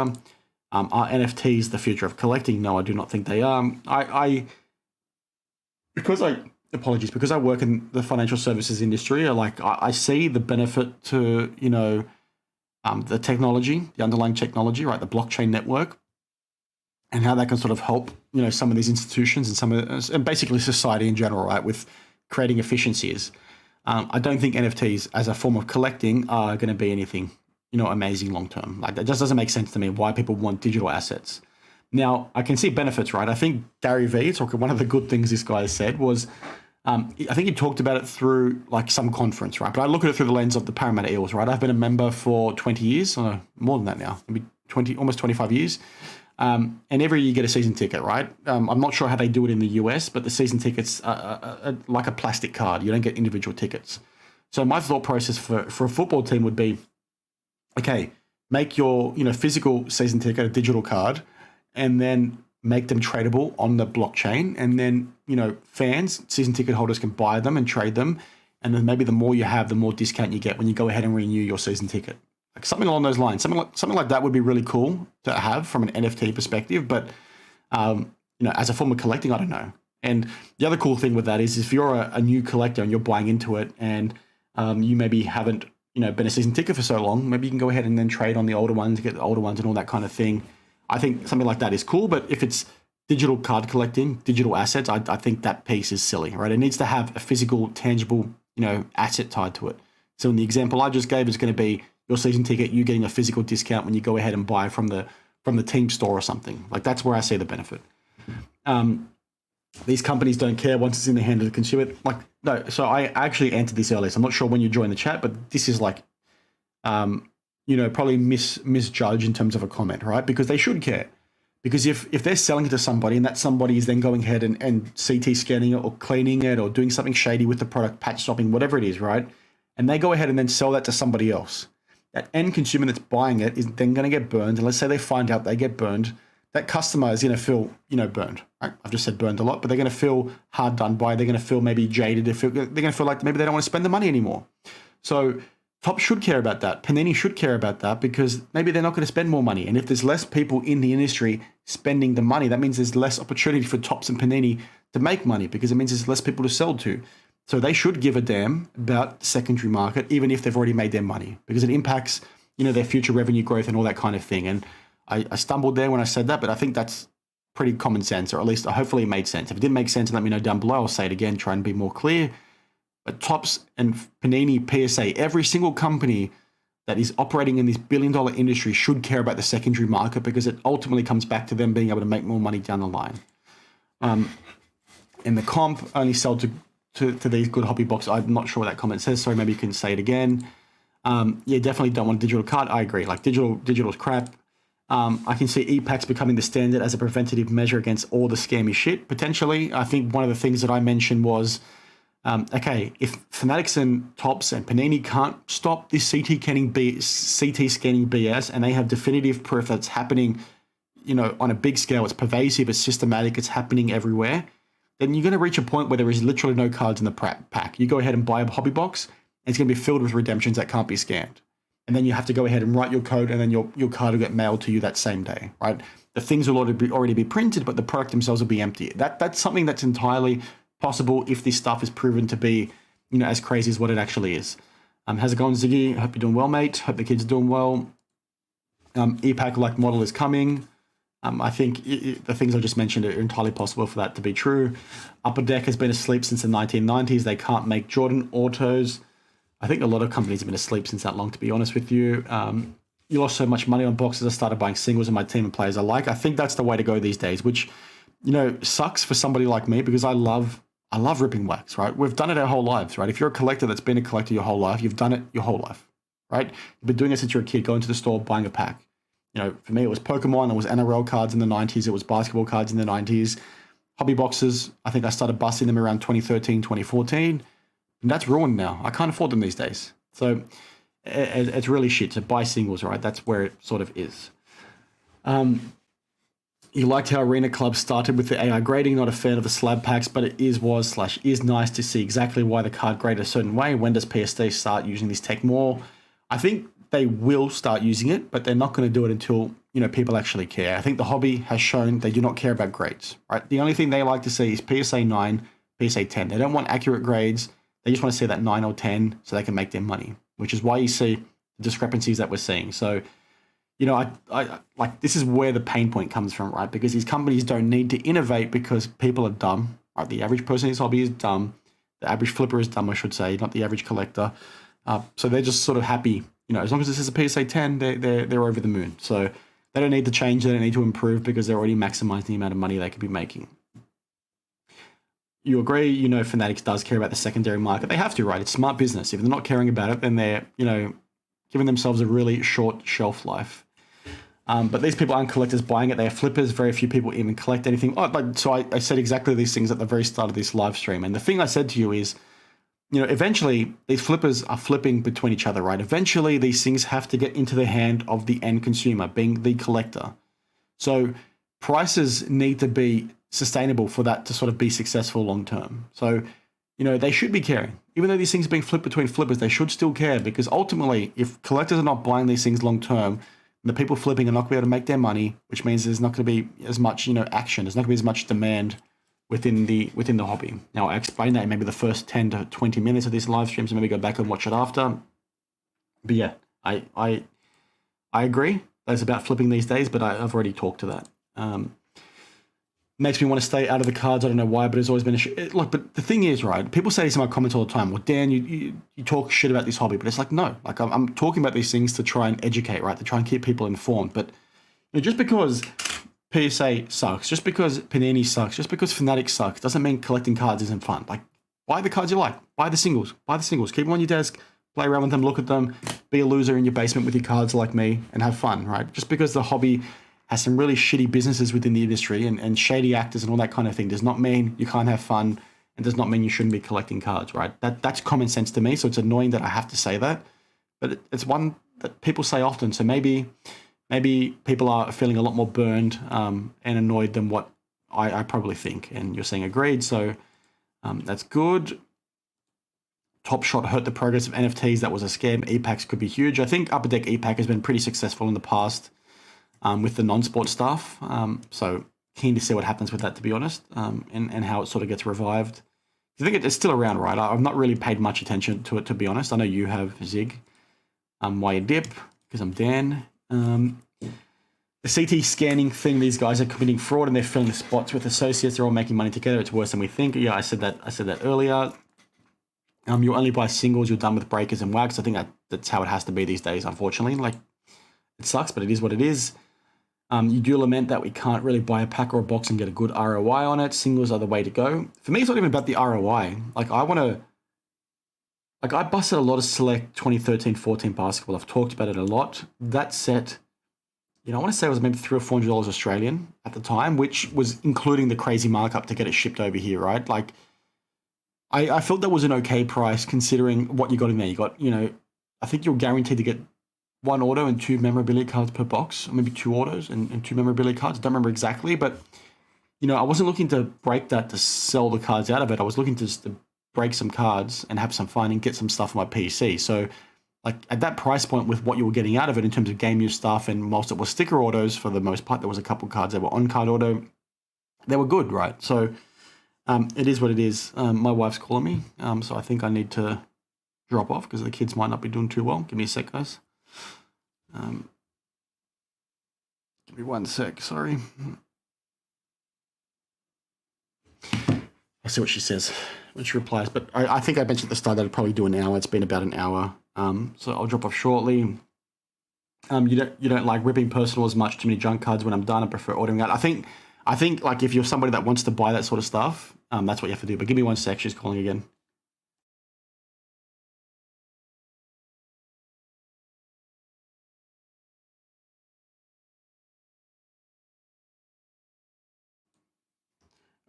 Are NFTs the future of collecting? No, I do not think they are. Because I work in the financial services industry, I see the benefit to, the technology, the underlying technology, right? The blockchain network, and how that can sort of help, some of these institutions and basically society in general, right? With creating efficiencies. I don't think NFTs as a form of collecting are going to be anything, amazing long-term. Like that just doesn't make sense to me why people want digital assets. Now, I can see benefits, right? I think Gary Vee, one of the good things this guy said was, I think he talked about it through like some conference, right? But I look at it through the lens of the Parramatta Eels, right? I've been a member for 20 years, or more than that now, maybe almost 25 years. And every year you get a season ticket, right? I'm not sure how they do it in the US, but the season tickets are like a plastic card. You don't get individual tickets. So my thought process for a football team would be, okay, make your physical season ticket a digital card, and then make them tradable on the blockchain. And then, fans, season ticket holders can buy them and trade them. And then maybe the more you have, the more discount you get when you go ahead and renew your season ticket. Like something along those lines. Something like that would be really cool to have from an NFT perspective. But, as a form of collecting, I don't know. And the other cool thing with that is if you're a new collector and you're buying into it, and you maybe haven't, been a season ticket for so long, maybe you can go ahead and then trade on the older ones, get the older ones and all that kind of thing. I think something like that is cool, but if it's digital card collecting, digital assets, I think that piece is silly, right? It needs to have a physical, tangible, asset tied to it. So in the example I just gave, it's going to be your season ticket, you getting a physical discount when you go ahead and buy from the team store or something. Like that's where I see the benefit. These companies don't care once it's in the hand of the consumer. Like, no, so I actually answered this earlier, so I'm not sure when you joined the chat, but this is like, probably misjudge in terms of a comment, right? Because they should care. Because if they're selling it to somebody and that somebody is then going ahead and CT scanning it or cleaning it or doing something shady with the product, patch swapping, whatever it is, right? And they go ahead and then sell that to somebody else. That end consumer that's buying it is then going to get burned. And let's say they find out they get burned. That customer is going to feel, burned. Right? I've just said burned a lot, but they're going to feel hard done by. They're going to feel maybe jaded. They're going to feel like maybe they don't want to spend the money anymore. So Top should care about that. Panini should care about that because maybe they're not going to spend more money. And if there's less people in the industry spending the money, that means there's less opportunity for Tops and Panini to make money because it means there's less people to sell to. So they should give a damn about the secondary market, even if they've already made their money, because it impacts, their future revenue growth and all that kind of thing. And I stumbled there when I said that, but I think that's pretty common sense, or at least hopefully it made sense. If it didn't make sense, let me know down below. I'll say it again, try and be more clear. But Topps and Panini, PSA, every single company that is operating in this billion-dollar industry should care about the secondary market because it ultimately comes back to them being able to make more money down the line. And the comp only sell to these good hobby boxes. I'm not sure what that comment says. Sorry, maybe you can say it again. Yeah, definitely don't want a digital card. I agree. Like digital's crap. I can see e-packs becoming the standard as a preventative measure against all the scammy shit. Potentially, I think one of the things that I mentioned was, okay, if Fanatics and Topps and Panini can't stop this CT scanning BS, and they have definitive proof that's happening, on a big scale, it's pervasive, it's systematic, it's happening everywhere, then you're going to reach a point where there is literally no cards in the pack. You go ahead and buy a hobby box, and it's going to be filled with redemptions that can't be scanned. And then you have to go ahead and write your code, and then your card will get mailed to you that same day, right? The things will already be printed, but the product themselves will be empty. That's something that's entirely possible if this stuff is proven to be, as crazy as what it actually is. How's it going, Ziggy? Hope you're doing well, mate. Hope the kids are doing well. E-pack-like model is coming. I think the things I just mentioned are entirely possible for that to be true. Upper Deck has been asleep since the 1990s. They can't make Jordan autos. I think a lot of companies have been asleep since that long, to be honest with you. You lost so much money on boxes. I started buying singles and my team of players I like. I think that's the way to go these days, which, sucks for somebody like me because I love ripping wax, right? We've done it our whole lives, right? If you're a collector that's been a collector your whole life, you've done it your whole life, right? You've been doing it since you're a kid, going to the store, buying a pack. For me, it was Pokemon, it was NRL cards in the 90s, it was basketball cards in the 90s. Hobby boxes, I think I started busting them around 2013, 2014. And that's ruined now. I can't afford them these days. So it's really shit. So buy singles, right? That's where it sort of is. You liked how Arena Club started with the AI grading. Not a fan of the slab packs, but it is nice to see exactly why the card graded a certain way. When does PSD start using this tech more? I think they will start using it, but they're not going to do it until people actually care. I think the hobby has shown they do not care about grades, right? The only thing they like to see is PSA 9, PSA 10. They don't want accurate grades. They just want to see that 9 or 10 so they can make their money, which is why you see the discrepancies that we're seeing. So, I like this is where the pain point comes from, right? Because these companies don't need to innovate because people are dumb, right? The average person in this hobby is dumb. The average flipper is dumb, I should say, not the average collector. So they're just sort of happy, as long as this is a PSA 10, they're over the moon. So they don't need to change, they don't need to improve because they're already maximizing the amount of money they could be making. You agree, Fanatics does care about the secondary market. They have to, right? It's smart business. If they're not caring about it, then they're, giving themselves a really short shelf life. But these people aren't collectors buying it. They are flippers. Very few people even collect anything. So I said exactly these things at the very start of this live stream. And the thing I said to you is, eventually these flippers are flipping between each other, right? Eventually these things have to get into the hand of the end consumer, being the collector. So prices need to be sustainable for that to sort of be successful long term. So, they should be caring. Even though these things are being flipped between flippers, they should still care because ultimately, if collectors are not buying these things long term, the people flipping are not going to be able to make their money, which means there's not going to be as much, action. There's not going to be as much demand within the hobby. Now, I explained that in maybe the first 10 to 20 minutes of this live stream, so maybe go back and watch it after. But yeah, I agree that it's about flipping these days, but I've already talked to that. Makes me want to stay out of the cards. I don't know why, but it's always been look, but the thing is, right, people say this in my comments all the time, well, Dan, you talk shit about this hobby, but it's like, no, like I'm talking about these things to try and educate, right, to try and keep people informed. But just because PSA sucks, just because Panini sucks, just because Fanatics sucks, doesn't mean collecting cards isn't fun. Like, buy the cards you like, buy the singles, keep them on your desk, play around with them, look at them, be a loser in your basement with your cards like me, and have fun, right? Just because the hobby has some really shitty businesses within the industry and shady actors and all that kind of thing does not mean you can't have fun and does not mean you shouldn't be collecting cards, right? That's common sense to me, so it's annoying that I have to say that, but it's one that people say often, so maybe people are feeling a lot more burned and annoyed than what I probably think, and you're saying agreed, so that's good. Top Shot hurt the progress of NFTs. That was a scam. EPACs could be huge. I think Upper Deck EPAC has been pretty successful in the past with the non-sport stuff. So keen to see what happens with that, to be honest, and how it sort of gets revived. I think it's still around, right? I've not really paid much attention to it, to be honest. I know you have, Zig. Why you dip? Because I'm Dan. The CT scanning thing, these guys are committing fraud and they're filling the spots with associates. They're all making money together. It's worse than we think. Yeah, I said that earlier. You only buy singles. You're done with breakers and wax. I think that's how it has to be these days, unfortunately. Like, it sucks, but it is what it is. You do lament that we can't really buy a pack or a box and get a good ROI on it. Singles are the way to go. For me, it's not even about the ROI. Like, I busted a lot of select 2013-14 basketball. I've talked about it a lot. That set, I want to say it was maybe $300 or $400 Australian at the time, which was including the crazy markup to get it shipped over here, right? Like, I felt that was an okay price considering what you got in there. You got, I think you're guaranteed to get 1 auto and 2 memorabilia cards per box, or maybe 2 autos and 2 memorabilia cards. I don't remember exactly, but, I wasn't looking to break that to sell the cards out of it. I was looking to break some cards and have some fun and get some stuff on my PC. So, like, at that price point with what you were getting out of it in terms of game use stuff, and most it was sticker autos for the most part, there was a couple cards that were on card auto. They were good, right? So, it is what it is. My wife's calling me, so I think I need to drop off because the kids might not be doing too well. Give me a sec, guys. Give me 1 sec, sorry. I'll see what she says when she replies. But I think I mentioned at the start that it'd probably do an hour. It's been about an hour. So I'll drop off shortly. You don't like ripping personal as much, too many junk cards when I'm done. I prefer ordering out. I think like if you're somebody that wants to buy that sort of stuff, that's what you have to do. But give me 1 sec. She's calling again.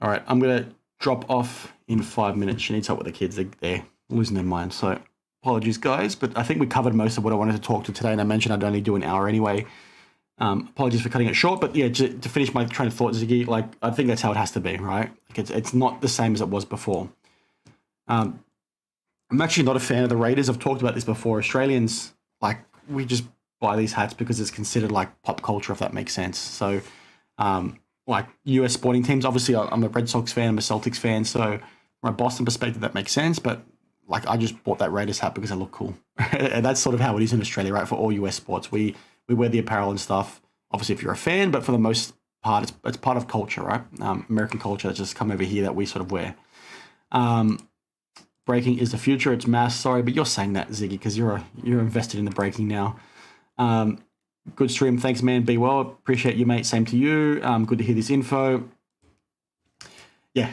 All right, I'm going to drop off in 5 minutes. She needs help with the kids. They're losing their mind. So apologies, guys. But I think we covered most of what I wanted to talk to today. And I mentioned I'd only do an hour anyway. Apologies for cutting it short. But yeah, to finish my train of thought, Ziggy, like, I think that's how it has to be, right? Like, it's not the same as it was before. I'm actually not a fan of the Raiders. I've talked about this before. Australians, like, we just buy these hats because it's considered like pop culture, if that makes sense. So, like US sporting teams, obviously I'm a Red Sox fan, I'm a Celtics fan, so from a Boston perspective, that makes sense. But like, I just bought that Raiders hat because they look cool. And that's sort of how it is in Australia, right? For all US sports, we wear the apparel and stuff. Obviously, if you're a fan, but for the most part, it's part of culture, right? American culture that's just come over here that we sort of wear. Breaking is the future. It's mass. Sorry, but you're saying that, Ziggy, because you're invested in the breaking now. Good stream. Thanks, man. Be well. Appreciate you, mate. Same to you. Good to hear this info. Yeah,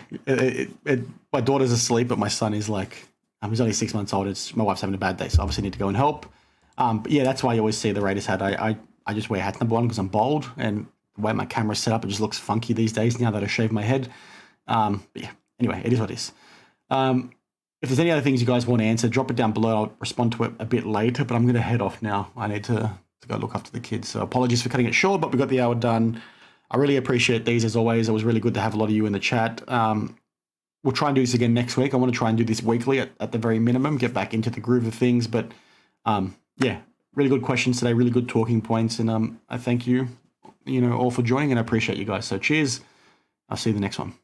my daughter's asleep, but my son is like, he's only 6 months old. My wife's having a bad day, so obviously need to go and help. But yeah, that's why you always see the Raiders hat. I just wear hats, number one, because I'm bald, and the way my camera's set up, it just looks funky these days now that I shave my head. But yeah, anyway, it is what it is. If there's any other things you guys want to answer, drop it down below. I'll respond to it a bit later, but I'm going to head off now. I need to go look after the kids. So apologies for cutting it short, but we got the hour done. I really appreciate these as always. It was really good to have a lot of you in the chat. We'll try and do this again next week. I want to try and do this weekly at the very minimum, get back into the groove of things. But yeah, really good questions today, really good talking points. And I thank you, all for joining, and I appreciate you guys. So cheers. I'll see you in the next one.